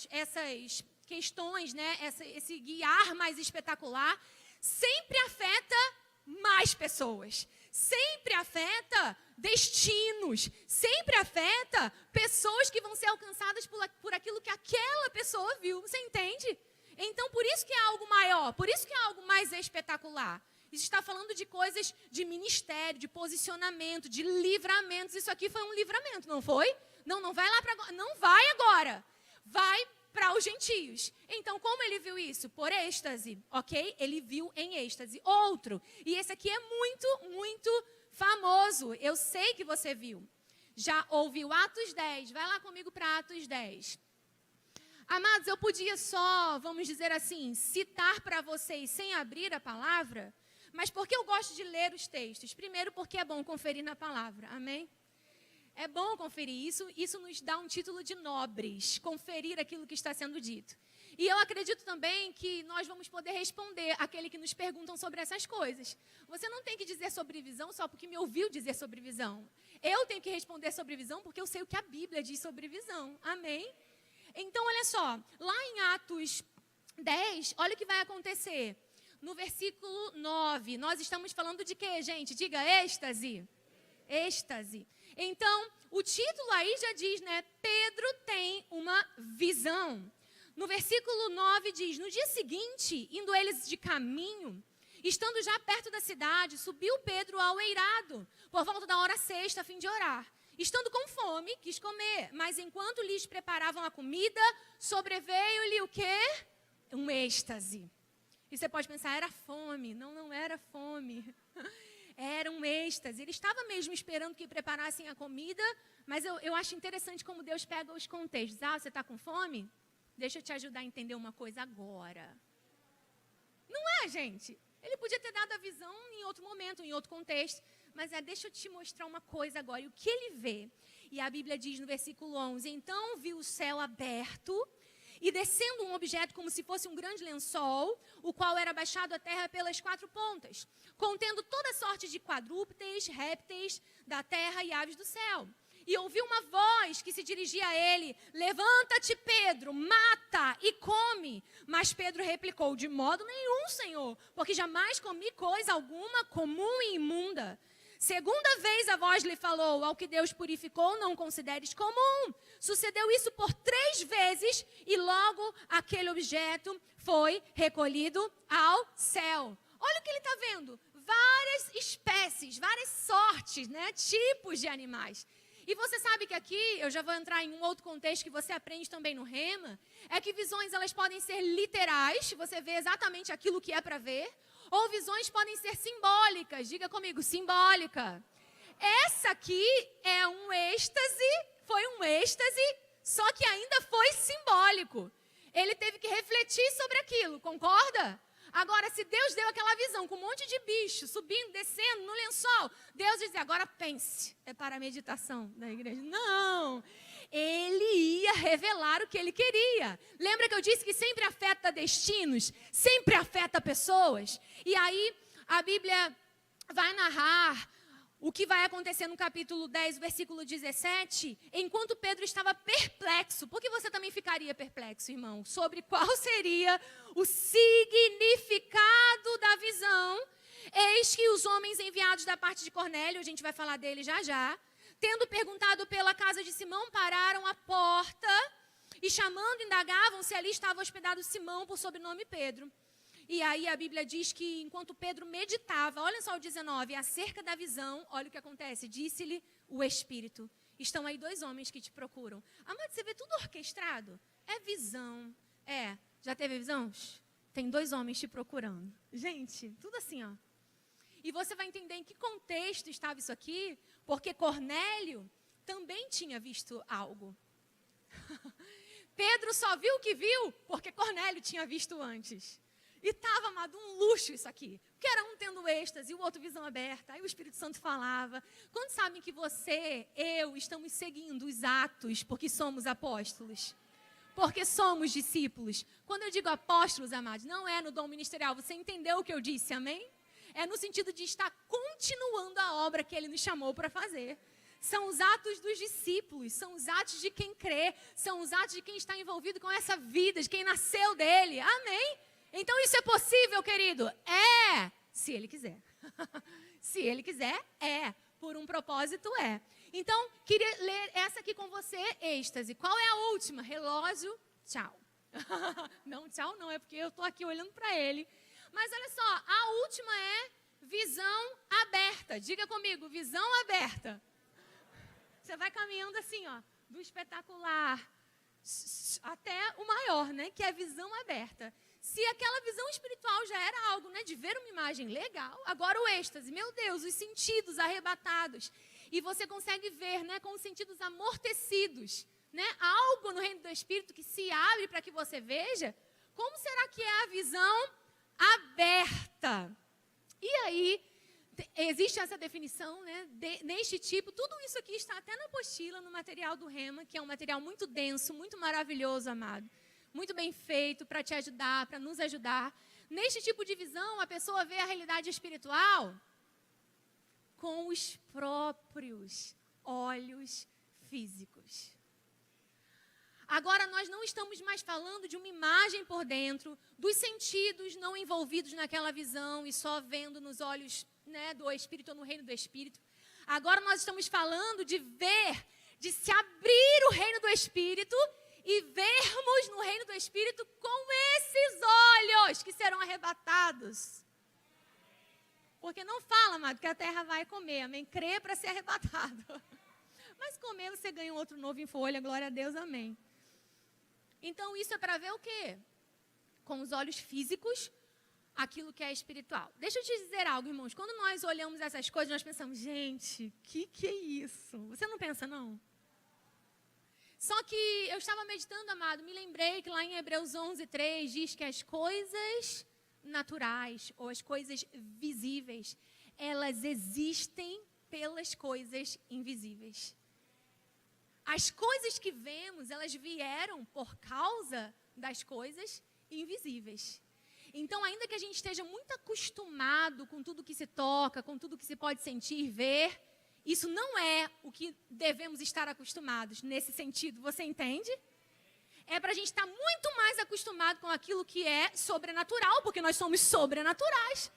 essas questões, né, esse guiar mais espetacular, sempre afeta mais pessoas. Sempre afeta destinos, sempre afeta pessoas que vão ser alcançadas por aquilo que aquela pessoa viu. Você entende? Então, por isso que é algo maior, por isso que é algo mais espetacular. Isso está falando de coisas de ministério, de posicionamento, de livramentos. Isso aqui foi um livramento, não foi? Não vai lá para agora, não vai agora. Vai para os gentios. Então, como ele viu isso? Por êxtase, ok? Ele viu em êxtase. Outro, e esse aqui é muito, muito famoso. Eu sei que você viu. Já ouviu Atos 10. Vai lá comigo para Atos 10. Amados, eu podia só, vamos dizer assim, citar para vocês sem abrir a palavra, mas porque eu gosto de ler os textos? Primeiro, porque é bom conferir na palavra, amém? É bom conferir isso, isso nos dá um título de nobres, conferir aquilo que está sendo dito. E eu acredito também que nós vamos poder responder àquele que nos perguntam sobre essas coisas. Você não tem que dizer sobre visão só porque me ouviu dizer sobre visão. Eu tenho que responder sobre visão porque eu sei o que a Bíblia diz sobre visão, amém? Então, olha só, lá em Atos 10, olha o que vai acontecer. No versículo 9, nós estamos falando de quê, gente? Diga, êxtase. Êxtase. Então, o título aí já diz, né? Pedro tem uma visão. No versículo 9 diz, no dia seguinte, indo eles de caminho, estando já perto da cidade, subiu Pedro ao eirado, por volta da hora sexta, a fim de orar. Estando com fome, quis comer, mas enquanto lhes preparavam a comida, sobreveio-lhe o quê? Um êxtase. E você pode pensar, era fome. Não, não era fome. Era um êxtase. Ele estava mesmo esperando que preparassem a comida, mas eu acho interessante como Deus pega os contextos. Ah, você está com fome? Deixa eu te ajudar a entender uma coisa agora. Não é, gente? Ele podia ter dado a visão em outro momento, em outro contexto. Mas deixa eu te mostrar uma coisa agora. E o que ele vê? E a Bíblia diz no versículo 11, então viu o céu aberto e descendo um objeto como se fosse um grande lençol, o qual era baixado à terra pelas quatro pontas, contendo toda sorte de quadrúpedes, répteis da terra e aves do céu. E ouviu uma voz que se dirigia a ele, levanta-te, Pedro, mata e come. Mas Pedro replicou, de modo nenhum, Senhor, porque jamais comi coisa alguma comum e imunda. Segunda vez a voz lhe falou, ao que Deus purificou, não consideres comum. Sucedeu isso por 3 vezes e logo aquele objeto foi recolhido ao céu. Olha o que ele está vendo, várias espécies, várias sortes, né, tipos de animais. E você sabe que aqui, eu já vou entrar em um outro contexto que você aprende também no Rema, é que visões elas podem ser literais, você vê exatamente aquilo que é para ver, ou visões podem ser simbólicas, diga comigo, simbólica. Essa aqui é um êxtase, foi um êxtase, só que ainda foi simbólico. Ele teve que refletir sobre aquilo, concorda? Agora, se Deus deu aquela visão com um monte de bicho subindo, descendo no lençol, Deus dizia, agora pense, é para a meditação da igreja. Não, ele ia revelar o que ele queria. Lembra que eu disse que sempre afeta destinos, sempre afeta pessoas? E aí, a Bíblia vai narrar o que vai acontecer no capítulo 10, versículo 17, enquanto Pedro estava perplexo. Por que você também ficaria perplexo, irmão? Sobre qual seria o significado da visão. Eis que os homens enviados da parte de Cornélio, a gente vai falar dele já já, tendo perguntado pela casa de Simão, pararam à porta e chamando, indagavam se ali estava hospedado Simão, por sobrenome Pedro. E aí a Bíblia diz que enquanto Pedro meditava, olha só o 19, acerca da visão, olha o que acontece, disse-lhe o Espírito, estão aí 2 homens que te procuram. Amado, você vê tudo orquestrado? É visão, já teve visão? Tem 2 homens te procurando. Gente, tudo assim, ó. E você vai entender em que contexto estava isso aqui, porque Cornélio também tinha visto algo. Pedro só viu o que viu porque Cornélio tinha visto antes. E estava, amado, um luxo isso aqui. Porque era um tendo êxtase e o outro visão aberta. Aí o Espírito Santo falava. Quando sabem que você, eu, estamos seguindo os atos porque somos apóstolos? Porque somos discípulos. Quando eu digo apóstolos, amados, não é no dom ministerial. Você entendeu o que eu disse, amém? É no sentido de estar continuando a obra que Ele nos chamou para fazer. São os atos dos discípulos, são os atos de quem crê, são os atos de quem está envolvido com essa vida, de quem nasceu dele. Amém? Então isso é possível, querido? É, se Ele quiser. Se Ele quiser, é. Por um propósito, é. Então, queria ler essa aqui com você, êxtase. Qual é a última? Relógio, tchau. Não, tchau não, é porque eu estou aqui olhando para ele. Mas olha só, a última é visão aberta. Diga comigo, visão aberta. Você vai caminhando assim, ó, do espetacular até o maior, né? Que é a visão aberta. Se aquela visão espiritual já era algo, né? De ver uma imagem legal, agora o êxtase, meu Deus, os sentidos arrebatados. E você consegue ver, né? Com os sentidos amortecidos, né? Algo no reino do Espírito que se abre para que você veja. Como será que é a visão aberta? E aí, existe essa definição, né, neste tipo. Tudo isso aqui está até na apostila, no material do Rema, que é um material muito denso, muito maravilhoso, amado. Muito bem feito para te ajudar, para nos ajudar. Neste tipo de visão, a pessoa vê a realidade espiritual com os próprios olhos físicos. Agora, nós não estamos mais falando de uma imagem por dentro, dos sentidos não envolvidos naquela visão e só vendo nos olhos, né, do Espírito ou no reino do Espírito. Agora nós estamos falando de ver, de se abrir o reino do Espírito e vermos no reino do Espírito com esses olhos que serão arrebatados. Porque não fala, amado, que a terra vai comer, amém? Crê para ser arrebatado. Mas comer você ganha um outro novo em folha, glória a Deus, amém. Então isso é para ver o quê? Com os olhos físicos, aquilo que é espiritual. Deixa eu te dizer algo, irmãos. Quando nós olhamos essas coisas, nós pensamos, gente, que é isso? Você não pensa, não? Só que eu estava meditando, amado, me lembrei que lá em Hebreus 11:3 diz que as coisas naturais ou as coisas visíveis, elas existem pelas coisas invisíveis. As coisas que vemos, elas vieram por causa das coisas invisíveis. Então, ainda que a gente esteja muito acostumado com tudo que se toca, com tudo que se pode sentir, ver, isso não é o que devemos estar acostumados nesse sentido, você entende? É para a gente estar muito mais acostumado com aquilo que é sobrenatural, porque nós somos sobrenaturais.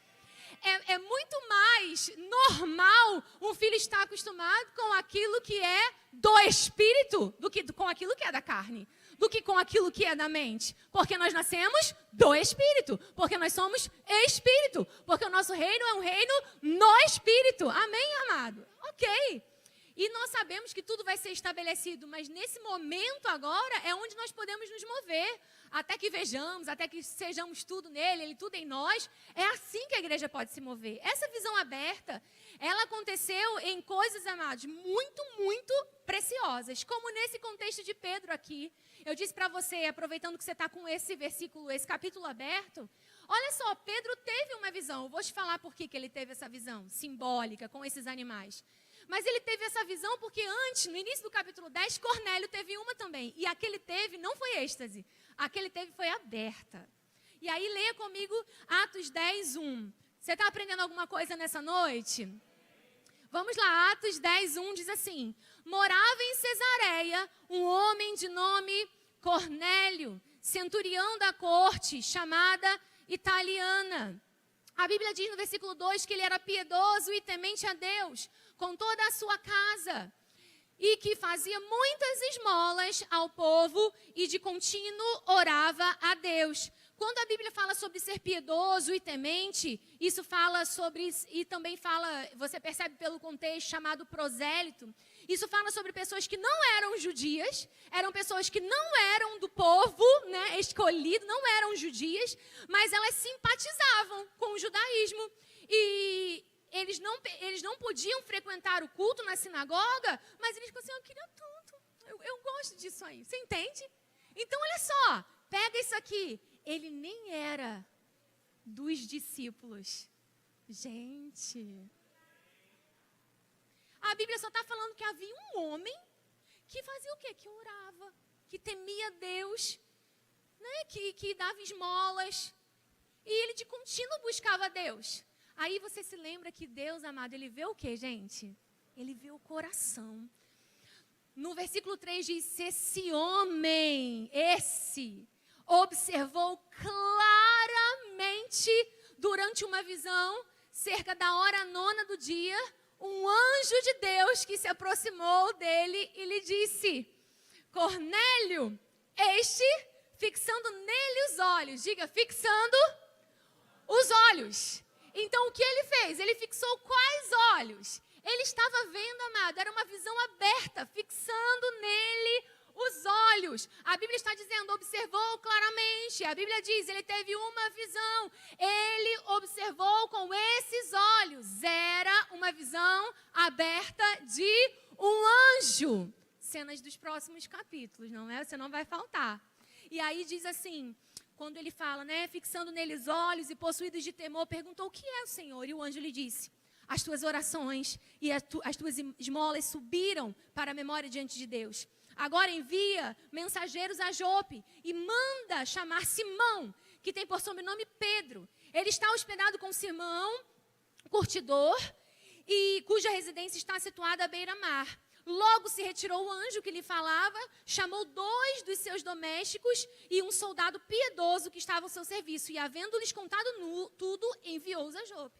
É muito mais normal um filho estar acostumado com aquilo que é do espírito do que com aquilo que é da carne, do que com aquilo que é da mente. Porque nós nascemos do espírito, porque nós somos espírito, porque o nosso reino é um reino no espírito. Amém, amado? Ok. E nós sabemos que tudo vai ser estabelecido, mas nesse momento agora é onde nós podemos nos mover. Até que vejamos, até que sejamos tudo nele, ele tudo em nós. É assim que a igreja pode se mover. Essa visão aberta, ela aconteceu em coisas, amados, muito, muito preciosas. Como nesse contexto de Pedro aqui. Eu disse para você, aproveitando que você está com esse versículo, esse capítulo aberto. Olha só, Pedro teve uma visão. Eu vou te falar por que ele teve essa visão simbólica com esses animais. Mas ele teve essa visão porque antes, no início do capítulo 10, Cornélio teve uma também. E a que ele teve não foi êxtase. A que ele teve foi aberta. E aí, leia comigo Atos 10:1. Você está aprendendo alguma coisa nessa noite? Vamos lá, Atos 10:1 diz assim. Morava em Cesareia um homem de nome Cornélio, centurião da corte, chamada Italiana. A Bíblia diz no versículo 2 que ele era piedoso e temente a Deus, com toda a sua casa, e que fazia muitas esmolas ao povo e de contínuo orava a Deus. Quando a Bíblia fala sobre ser piedoso e temente, isso fala sobre, e também fala, você percebe pelo contexto chamado prosélito, isso fala sobre pessoas que não eram judias, eram pessoas que não eram do povo, né, escolhido, não eram judias, mas elas simpatizavam com o judaísmo. E eles não podiam frequentar o culto na sinagoga, mas eles falaram assim, eu queria tanto, eu gosto disso aí, você entende? Então, olha só, pega isso aqui, ele nem era dos discípulos. Gente, a Bíblia só está falando que havia um homem que fazia o quê? Que orava, que temia Deus, né? que dava esmolas, e ele de contínuo buscava Deus. Aí você se lembra que Deus, amado, ele vê o quê, gente? Ele vê o coração. No versículo 3 diz, esse homem, observou claramente durante uma visão, cerca da hora 9 do dia, um anjo de Deus que se aproximou dele e lhe disse, Cornélio, fixando nele os olhos, diga, fixando os olhos. Então, o que ele fez? Ele fixou quais olhos? Ele estava vendo, amado, era uma visão aberta, fixando nele os olhos. A Bíblia está dizendo, observou claramente. A Bíblia diz, ele teve uma visão. Ele observou com esses olhos. Era uma visão aberta de um anjo. Cenas dos próximos capítulos, não é? Você não vai faltar. E aí diz assim, quando ele fala, né, fixando nele os olhos e possuídos de temor, perguntou, o que é o Senhor? E o anjo lhe disse, as tuas orações e as tuas esmolas subiram para a memória diante de Deus. Agora envia mensageiros a Jope e manda chamar Simão, que tem por sobrenome Pedro. Ele está hospedado com Simão, curtidor, e cuja residência está situada à beira-mar. Logo se retirou o anjo que lhe falava, chamou 2 dos seus domésticos e um soldado piedoso que estava ao seu serviço. E havendo-lhes contado tudo, enviou-os a Jope.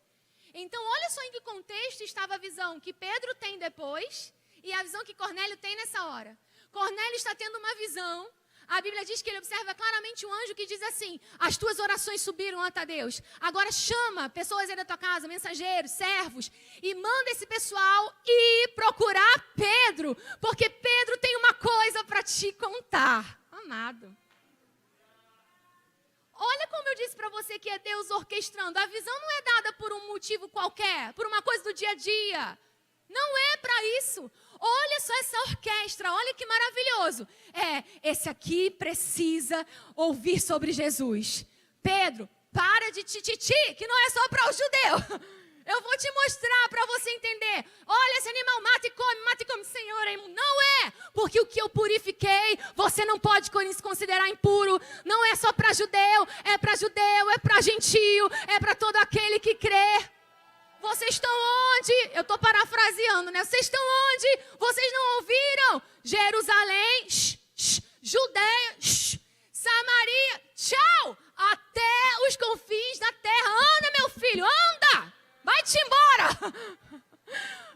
Então, olha só em que contexto estava a visão que Pedro tem depois e a visão que Cornélio tem nessa hora. Cornélio está tendo uma visão. A Bíblia diz que ele observa claramente um anjo que diz assim, as tuas orações subiram ante Deus. Agora chama pessoas aí da tua casa, mensageiros, servos, e manda esse pessoal ir procurar Pedro, porque Pedro tem uma coisa para te contar. Amado. Olha como eu disse para você que é Deus orquestrando. A visão não é dada por um motivo qualquer, por uma coisa do dia a dia. Não é para isso. Olha só essa orquestra, olha que maravilhoso. Esse aqui precisa ouvir sobre Jesus. Pedro, para de tititi, que não é só para o judeu. Eu vou te mostrar para você entender. Olha, esse animal mata e come, Senhor. Não é, porque o que eu purifiquei, você não pode se considerar impuro. Não é só para judeu, é para gentio, é para todo aquele que crê. Vocês estão onde? Eu estou parafraseando, né? Vocês estão onde? Vocês não ouviram? Jerusalém, Judeia, Samaria, tchau! Até os confins da terra. Anda, meu filho, anda! Vai-te embora!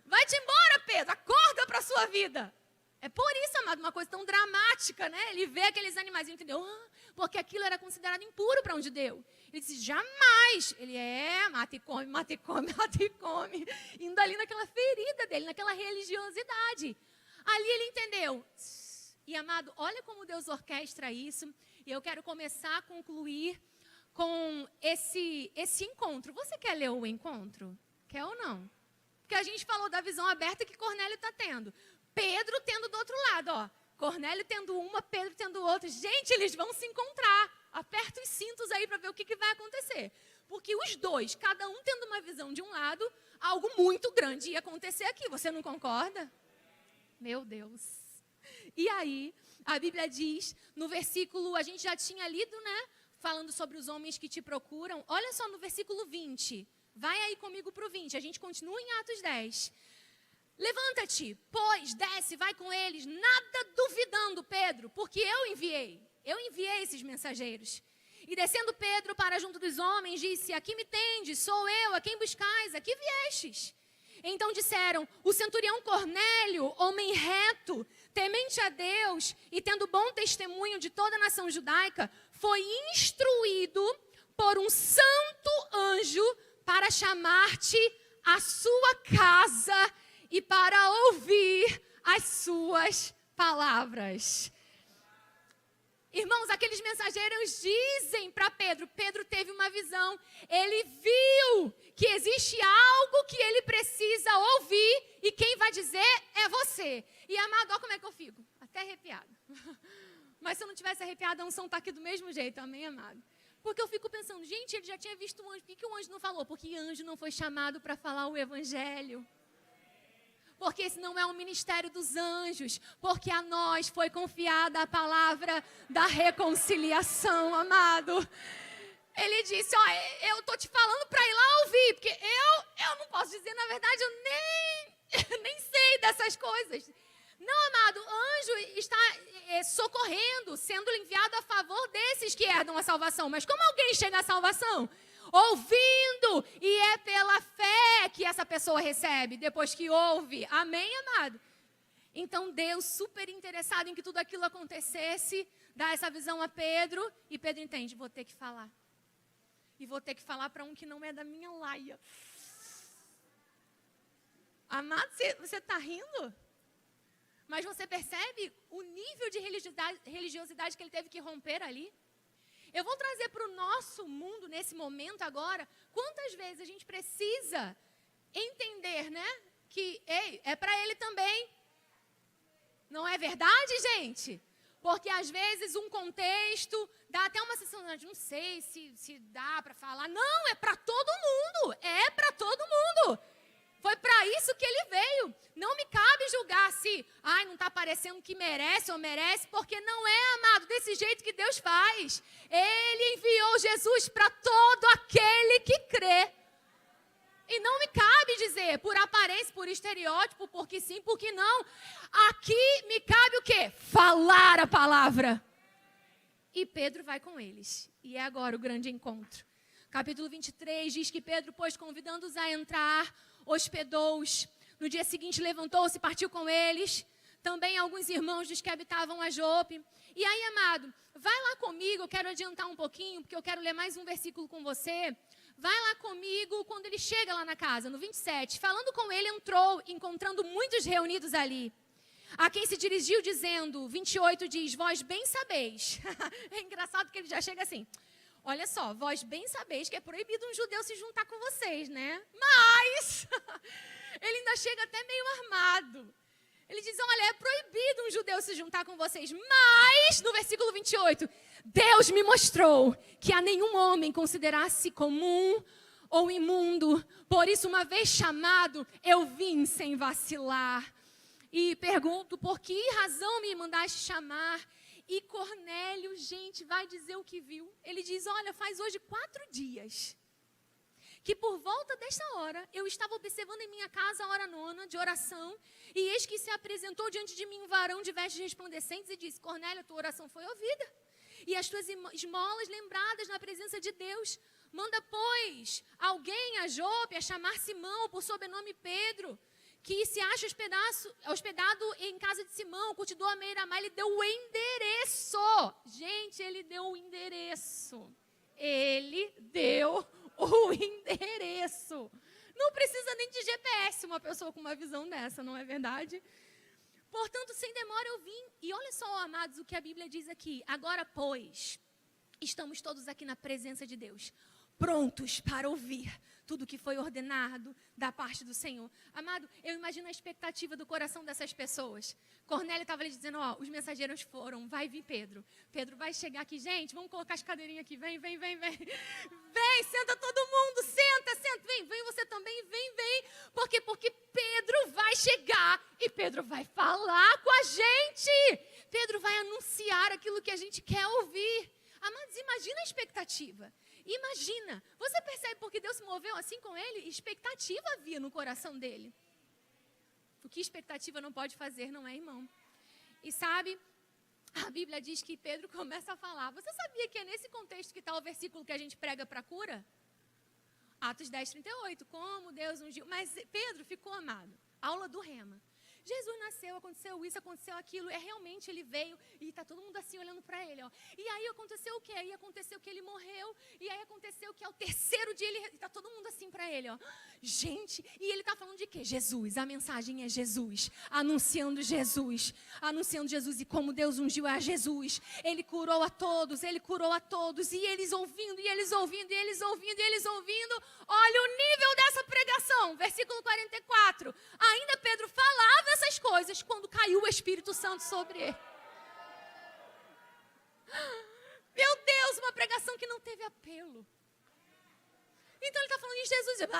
Vai-te embora, Pedro! Acorda para a sua vida! É por isso, amado, uma coisa tão dramática, né? Ele vê aqueles animais, entendeu? Porque aquilo era considerado impuro para um judeu. Ele disse, jamais. Ele mata e come, mata e come, mata e come. Indo ali naquela ferida dele, naquela religiosidade. Ali ele entendeu. E, amado, olha como Deus orquestra isso. E eu quero começar a concluir com esse encontro. Você quer ler o encontro? Quer ou não? Porque a gente falou da visão aberta que Cornélio está tendo. Pedro tendo do outro lado, ó. Cornélio tendo uma, Pedro tendo outra. Gente, eles vão se encontrar. Aperta os cintos aí para ver o que vai acontecer. Porque os dois, cada um tendo uma visão de um lado, algo muito grande ia acontecer aqui. Você não concorda? Meu Deus. E aí, a Bíblia diz, no versículo, a gente já tinha lido, né? Falando sobre os homens que te procuram. Olha só no versículo 20. Vai aí comigo para o 20. A gente continua em Atos 10. Levanta-te, pois, desce, vai com eles, nada duvidando, Pedro, porque eu enviei esses mensageiros. E descendo Pedro para junto dos homens, disse, aqui me tendes, sou eu, a quem buscais, aqui viestes. Então disseram, o centurião Cornélio, homem reto, temente a Deus e tendo bom testemunho de toda a nação judaica, foi instruído por um santo anjo para chamar-te à sua casa e para ouvir as suas palavras. Irmãos, aqueles mensageiros dizem para Pedro, Pedro teve uma visão, ele viu que existe algo que ele precisa ouvir e quem vai dizer é você. E amado, olha como é que eu fico, até arrepiada. Mas se eu não tivesse arrepiada, a unção está aqui do mesmo jeito, amém, amado? Porque eu fico pensando, gente, ele já tinha visto um anjo, por que o anjo não falou? Porque anjo não foi chamado para falar o evangelho. Porque esse não é um ministério dos anjos, porque a nós foi confiada a palavra da reconciliação, amado. Ele disse, ó, eu estou te falando para ir lá ouvir, porque eu não posso dizer, na verdade, eu nem sei dessas coisas. Não, amado, anjo está socorrendo, sendo enviado a favor desses que herdam a salvação. Mas como alguém chega à salvação? Ouvindo, e é pela fé que essa pessoa recebe, depois que ouve. Amém, amado? Então Deus, super interessado em que tudo aquilo acontecesse, dá essa visão a Pedro, e Pedro entende, vou ter que falar. E vou ter que falar para um que não é da minha laia. Amado, você está rindo? Mas você percebe o nível de religiosidade que ele teve que romper ali? Eu vou trazer para o nosso mundo, nesse momento agora, quantas vezes a gente precisa entender, né? Que, ei, é para ele também. Não é verdade, gente? Porque às vezes um contexto dá até uma sensação, não sei se dá para falar. Não, é para todo mundo. É para todo mundo. Foi para isso que ele veio. Não me cabe julgar se, não está parecendo que merece ou merece, porque não é, amado, desse jeito que Deus faz. Ele enviou Jesus para todo aquele que crê. E não me cabe dizer, por aparência, por estereótipo, porque sim, porque não. Aqui me cabe o quê? Falar a palavra. E Pedro vai com eles. E é agora o grande encontro. Capítulo 23 diz que Pedro, pois, convidando-os a entrar, hospedou-os. No dia seguinte levantou-se e partiu com eles. Também alguns irmãos dos que habitavam a Jope. E aí, amado, vai lá comigo, eu quero adiantar um pouquinho, porque eu quero ler mais um versículo com você. Vai lá comigo quando ele chega lá na casa, no 27. Falando com ele, entrou, encontrando muitos reunidos ali. A quem se dirigiu dizendo, 28 diz, vós bem sabeis. É engraçado que ele já chega assim. Olha só, vós bem sabeis que é proibido um judeu se juntar com vocês, né? Mas, ele ainda chega até meio armado. Ele diz, olha, é proibido um judeu se juntar com vocês. Mas, no versículo 28, Deus me mostrou que a nenhum homem considerasse comum ou imundo. Por isso, uma vez chamado, eu vim sem vacilar. E pergunto, por que razão me mandaste chamar? E Cornélio, gente, vai dizer o que viu. Ele diz, olha, faz hoje 4 dias que por volta desta hora, eu estava observando em minha casa a hora 9 de oração, e eis que se apresentou diante de mim um varão de vestes resplandecentes e disse, Cornélio, tua oração foi ouvida, e as tuas esmolas lembradas na presença de Deus. Manda, pois, alguém a Jope a chamar Simão, por sobrenome Pedro, que se acha hospedado em casa de Simão, curtidor à beira-mar. Ele deu o endereço. Gente, ele deu o endereço. Ele deu o endereço. Não precisa nem de GPS uma pessoa com uma visão dessa, não é verdade? Portanto, sem demora eu vim. E olha só, amados, o que a Bíblia diz aqui. Agora, pois, estamos todos aqui na presença de Deus, prontos para ouvir tudo que foi ordenado da parte do Senhor. Amado, eu imagino a expectativa do coração dessas pessoas. Cornélio estava ali dizendo, os mensageiros foram, vai vir Pedro. Pedro vai chegar aqui, gente, vamos colocar as cadeirinhas aqui, vem. Vem, senta todo mundo, senta, vem você também, vem. Porque Pedro vai chegar e Pedro vai falar com a gente. Pedro vai anunciar aquilo que a gente quer ouvir. Amados, imagina a expectativa. Imagina, você percebe porque Deus se moveu assim com ele? Expectativa havia no coração dele. O que expectativa não pode fazer, não é, irmão? E sabe, a Bíblia diz que Pedro começa a falar. Você sabia que é nesse contexto que está o versículo que a gente prega para a cura? Atos 10, 38, como Deus ungiu. Mas Pedro ficou amado. Aula do rema. Jesus nasceu, aconteceu isso, aconteceu aquilo. Realmente ele veio e está todo mundo assim olhando para ele. Ó. E aí aconteceu o quê? Aí aconteceu que ele morreu. E aí aconteceu que ao terceiro dia ele está todo mundo assim para ele. Ó. Gente, e ele está falando de quê? Jesus, a mensagem é Jesus. Anunciando Jesus. Anunciando Jesus. E como Deus ungiu a Jesus. Ele curou a todos, ele curou a todos. E eles ouvindo, e eles ouvindo, e eles ouvindo, e eles ouvindo. Olha o nível dessa pregação. Versículo 44. Ainda Pedro falava essas coisas quando caiu o Espírito Santo sobre ele. Meu Deus, uma pregação que não teve apelo. Então ele está falando de Jesus. Ele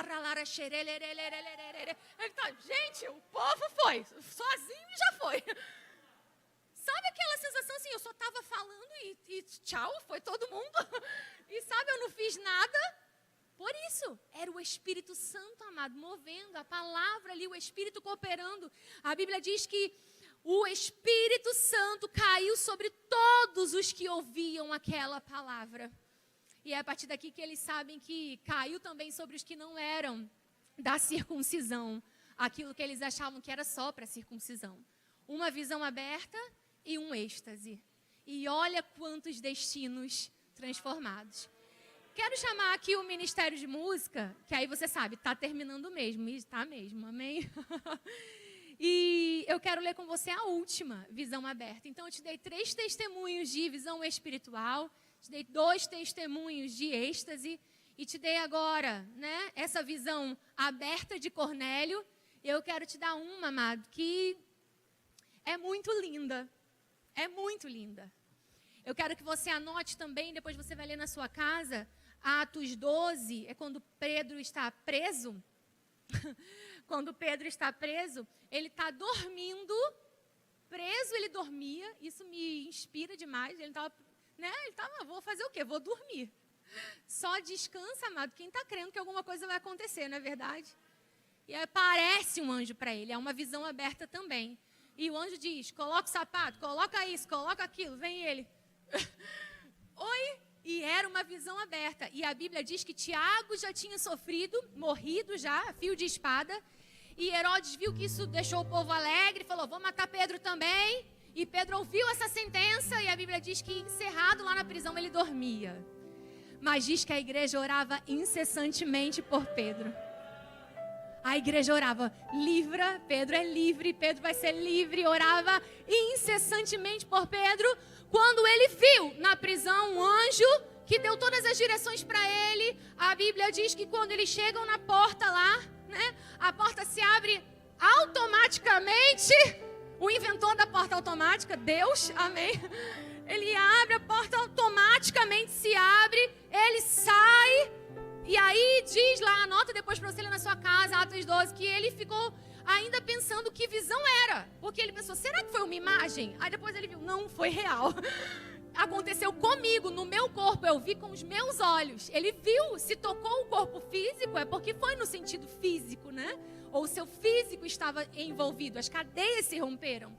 está, gente, o povo foi, sozinho já foi. Sabe aquela sensação assim, eu só estava falando e tchau, foi todo mundo. E sabe, eu não fiz nada. Por isso, era o Espírito Santo, amado, movendo a palavra ali, o Espírito cooperando. A Bíblia diz que o Espírito Santo caiu sobre todos os que ouviam aquela palavra. E é a partir daqui que eles sabem que caiu também sobre os que não eram da circuncisão. Aquilo que eles achavam que era só para circuncisão. Uma visão aberta e um êxtase. E olha quantos destinos transformados. Quero chamar aqui o Ministério de Música, que aí você sabe, está terminando mesmo, e está mesmo, amém? E eu quero ler com você a última visão aberta. Então, eu te dei 3 testemunhos de visão espiritual, te dei 2 testemunhos de êxtase, e te dei agora, né, essa visão aberta de Cornélio. Eu quero te dar uma, amado, que é muito linda, é muito linda. Eu quero que você anote também, depois você vai ler na sua casa, Atos 12, é quando Pedro está preso. Quando Pedro está preso, ele está dormindo, preso ele dormia, isso me inspira demais. Ele estava, vou fazer o quê? Vou dormir. Só descansa, amado, quem está crendo que alguma coisa vai acontecer, não é verdade? E aparece um anjo para ele, é uma visão aberta também. E o anjo diz, coloca o sapato, coloca isso, coloca aquilo, vem ele. Oi? E era uma visão aberta. E a Bíblia diz que Tiago já tinha sofrido, morrido já, fio de espada. E Herodes viu que isso deixou o povo alegre, falou, vou matar Pedro também. E Pedro ouviu essa sentença e a Bíblia diz que encerrado lá na prisão ele dormia. Mas diz que a igreja orava incessantemente por Pedro. A igreja orava, livra, Pedro é livre, Pedro vai ser livre. Orava incessantemente por Pedro. Quando ele viu na prisão um anjo que deu todas as direções para ele, a Bíblia diz que quando eles chegam na porta lá, né, a porta se abre automaticamente. O inventor da porta automática, Deus, amém? Ele abre, a porta automaticamente se abre, ele sai. E aí diz lá, anota depois para você ler na sua casa, Atos 12, que ele ficou ainda pensando que visão era. Porque ele pensou, será que foi uma imagem? Aí depois ele viu, não, foi real. Aconteceu comigo, no meu corpo, eu vi com os meus olhos. Ele viu, se tocou o corpo físico, é porque foi no sentido físico, né? Ou o seu físico estava envolvido, as cadeias se romperam.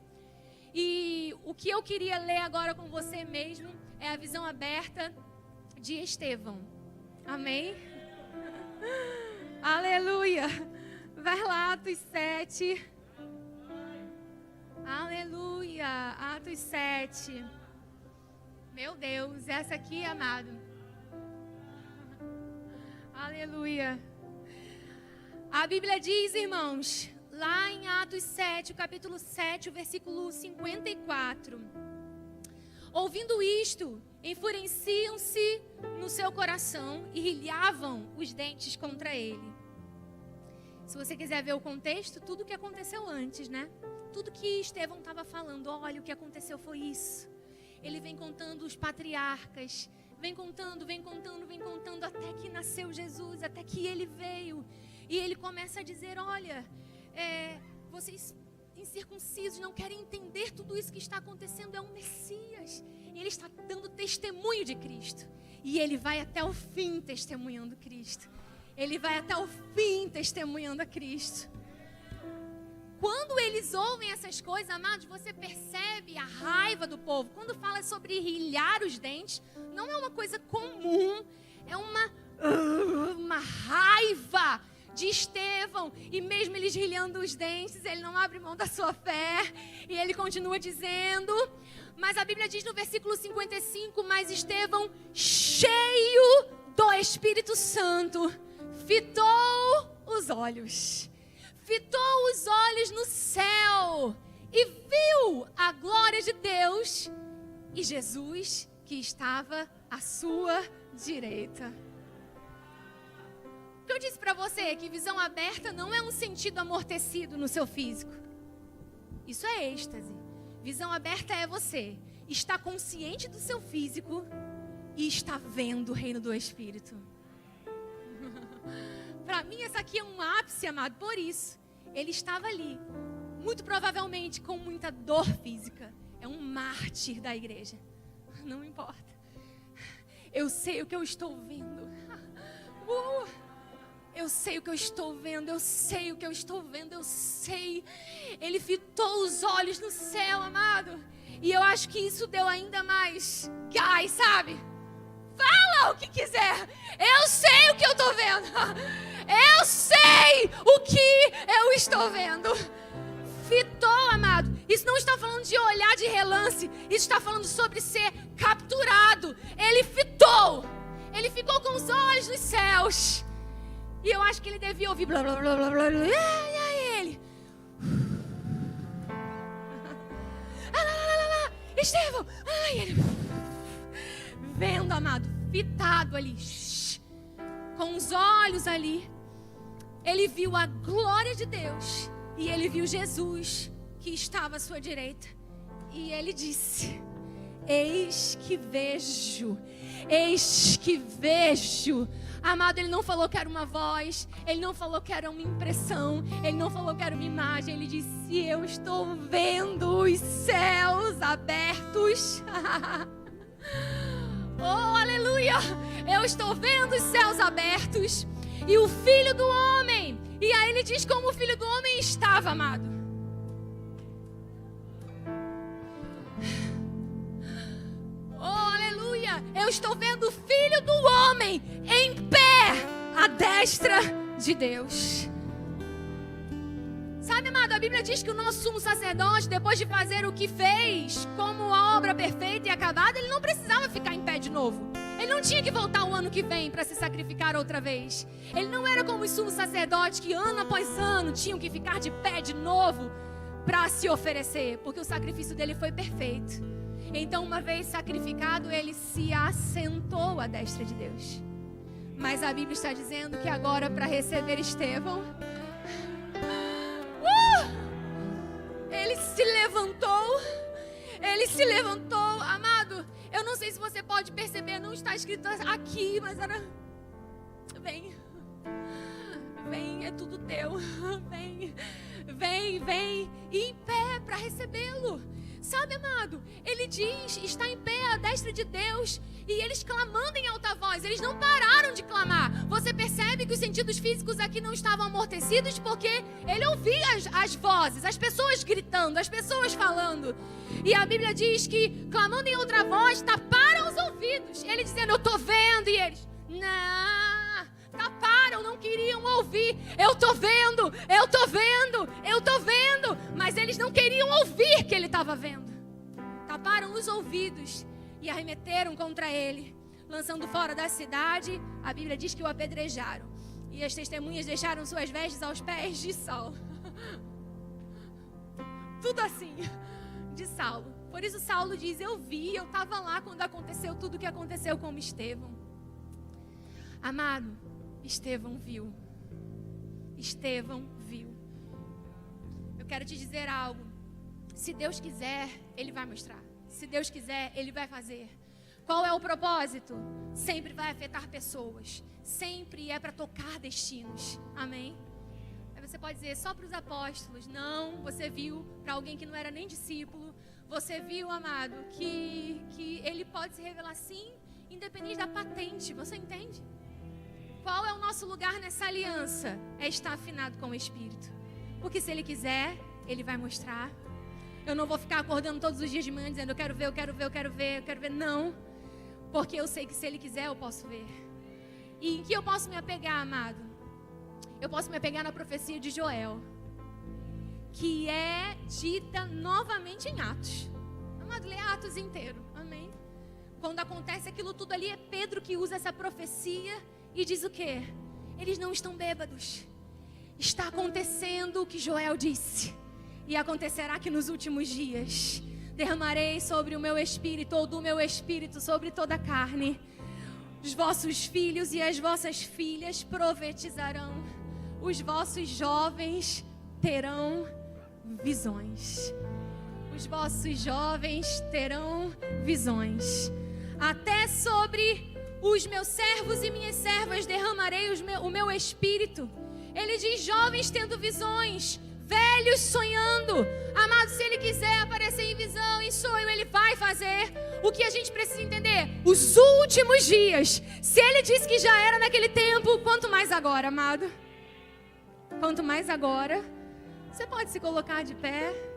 E o que eu queria ler agora com você mesmo é a visão aberta de Estevão. Amém? Aleluia! Vai lá, Atos 7. Aleluia! Atos 7. Meu Deus, essa aqui, amado. Aleluia! A Bíblia diz, irmãos, lá em Atos 7, o capítulo 7, o versículo 54. Ouvindo isto, enfureciam-se no seu coração e rilhavam os dentes contra ele. Se você quiser ver o contexto, tudo o que aconteceu antes, né? Tudo que Estevão estava falando, olha, o que aconteceu foi isso. Ele vem contando os patriarcas, vem contando, até que nasceu Jesus, até que ele veio. E ele começa a dizer, olha, vocês incircuncisos não querem entender tudo isso que está acontecendo, é um Messias. E ele está dando testemunho de Cristo. E ele vai até o fim testemunhando Cristo. Ele vai até o fim testemunhando a Cristo. Quando eles ouvem essas coisas, amados, você percebe a raiva do povo. Quando fala sobre rilhar os dentes, não é uma coisa comum. É uma raiva de Estevão. E mesmo ele esrilhando os dentes, ele não abre mão da sua fé. E ele continua dizendo... Mas a Bíblia diz no versículo 55, mas Estevão, cheio do Espírito Santo, fitou os olhos no céu e viu a glória de Deus e Jesus que estava à sua direita. O que eu disse para você é que visão aberta não é um sentido amortecido no seu físico. Isso é êxtase. Visão aberta é você estar consciente do seu físico e está vendo o reino do Espírito. Para mim, essa aqui é um ápice, amado. Por isso, ele estava ali, muito provavelmente com muita dor física. É um mártir da igreja. Não importa. Eu sei o que eu estou vendo. Eu sei o que eu estou vendo, eu sei o que eu estou vendo, eu sei. Ele fitou os olhos no céu, amado. E eu acho que isso deu ainda mais gás, sabe? Fala o que quiser. Eu sei o que eu estou vendo. Eu sei o que eu estou vendo. Fitou, amado. Isso não está falando de olhar de relance. Isso está falando sobre ser capturado. Ele fitou. Ele ficou com os olhos nos céus. E eu acho que ele devia ouvir blá blá blá blá blá. E aí ele. Estevão. Ai, ele. Vendo, amado, fitado ali. Com os olhos ali. Ele viu a glória de Deus. E ele viu Jesus que estava à sua direita. E ele disse: eis que vejo. Eis que vejo. Amado, ele não falou que era uma voz, ele não falou que era uma impressão, ele não falou que era uma imagem, ele disse: eu estou vendo os céus abertos. Oh, aleluia! Eu estou vendo os céus abertos e o Filho do Homem. E aí ele diz como o Filho do Homem estava, amado. Eu estou vendo o Filho do Homem em pé à destra de Deus. Sabe, amado, a Bíblia diz que o nosso sumo sacerdote, depois de fazer o que fez como a obra perfeita e acabada, ele não precisava ficar em pé de novo. Ele não tinha que voltar o ano que vem para se sacrificar outra vez. Ele não era como os sumos sacerdotes que ano após ano tinham que ficar de pé de novo para se oferecer, porque o sacrifício dele foi perfeito. Então, uma vez sacrificado, ele se assentou à destra de Deus. Mas a Bíblia está dizendo que agora, para receber Estevão, ele se levantou, amado. Eu não sei se você pode perceber, não está escrito aqui, mas era: vem, é tudo teu, vem, e em pé para recebê-lo. Sabe, amado, ele diz, está em pé à destra de Deus, e eles clamando em alta voz, eles não pararam de clamar. Você percebe que os sentidos físicos aqui não estavam amortecidos, porque ele ouvia as vozes, as pessoas gritando, as pessoas falando. E a Bíblia diz que, clamando em outra voz, taparam os ouvidos. Ele dizendo: eu estou vendo, e eles: não, taparam, não queriam ouvir. Eu estou vendo. Mas eles não queriam ouvir que ele estava vendo. Taparam os ouvidos e arremeteram contra ele, lançando fora da cidade. A Bíblia diz que o apedrejaram. E as testemunhas deixaram suas vestes aos pés de Saulo. Tudo assim, de Saulo. Por isso Saulo diz: eu estava lá quando aconteceu tudo o que aconteceu com Estevão. Amado, Estevão viu. Eu quero te dizer algo. Se Deus quiser, Ele vai mostrar. Se Deus quiser, Ele vai fazer. Qual é o propósito? Sempre vai afetar pessoas. Sempre é para tocar destinos. Amém? Aí você pode dizer: só para os apóstolos. Não, você viu para alguém que não era nem discípulo. Você viu, amado, que Ele pode se revelar sim, independente da patente. Você entende? Qual é o nosso lugar nessa aliança? É estar afinado com o Espírito. Porque se Ele quiser, Ele vai mostrar. Eu não vou ficar acordando todos os dias de manhã dizendo: eu quero ver. Não. Porque eu sei que se Ele quiser, eu posso ver. E em que eu posso me apegar, amado? eu posso me apegar na profecia de Joel, que é dita novamente em Atos. Amado, lê Atos inteiro, amém? Quando acontece aquilo tudo ali, é Pedro que usa essa profecia e diz o quê? Eles não estão bêbados. Está acontecendo o que Joel disse. E acontecerá que nos últimos dias derramarei sobre o meu espírito, ou do meu espírito sobre toda a carne. Os vossos filhos e as vossas filhas profetizarão. Os vossos jovens terão visões. Os vossos jovens terão visões. Até sobre os meus servos e minhas servas derramarei o meu espírito. Ele diz: jovens tendo visões, velhos sonhando. Amado, se Ele quiser aparecer em visão, em sonho, Ele vai fazer. O que a gente precisa entender? Os últimos dias. Se Ele disse que já era naquele tempo, quanto mais agora, amado? Quanto mais agora. Você pode se colocar de pé.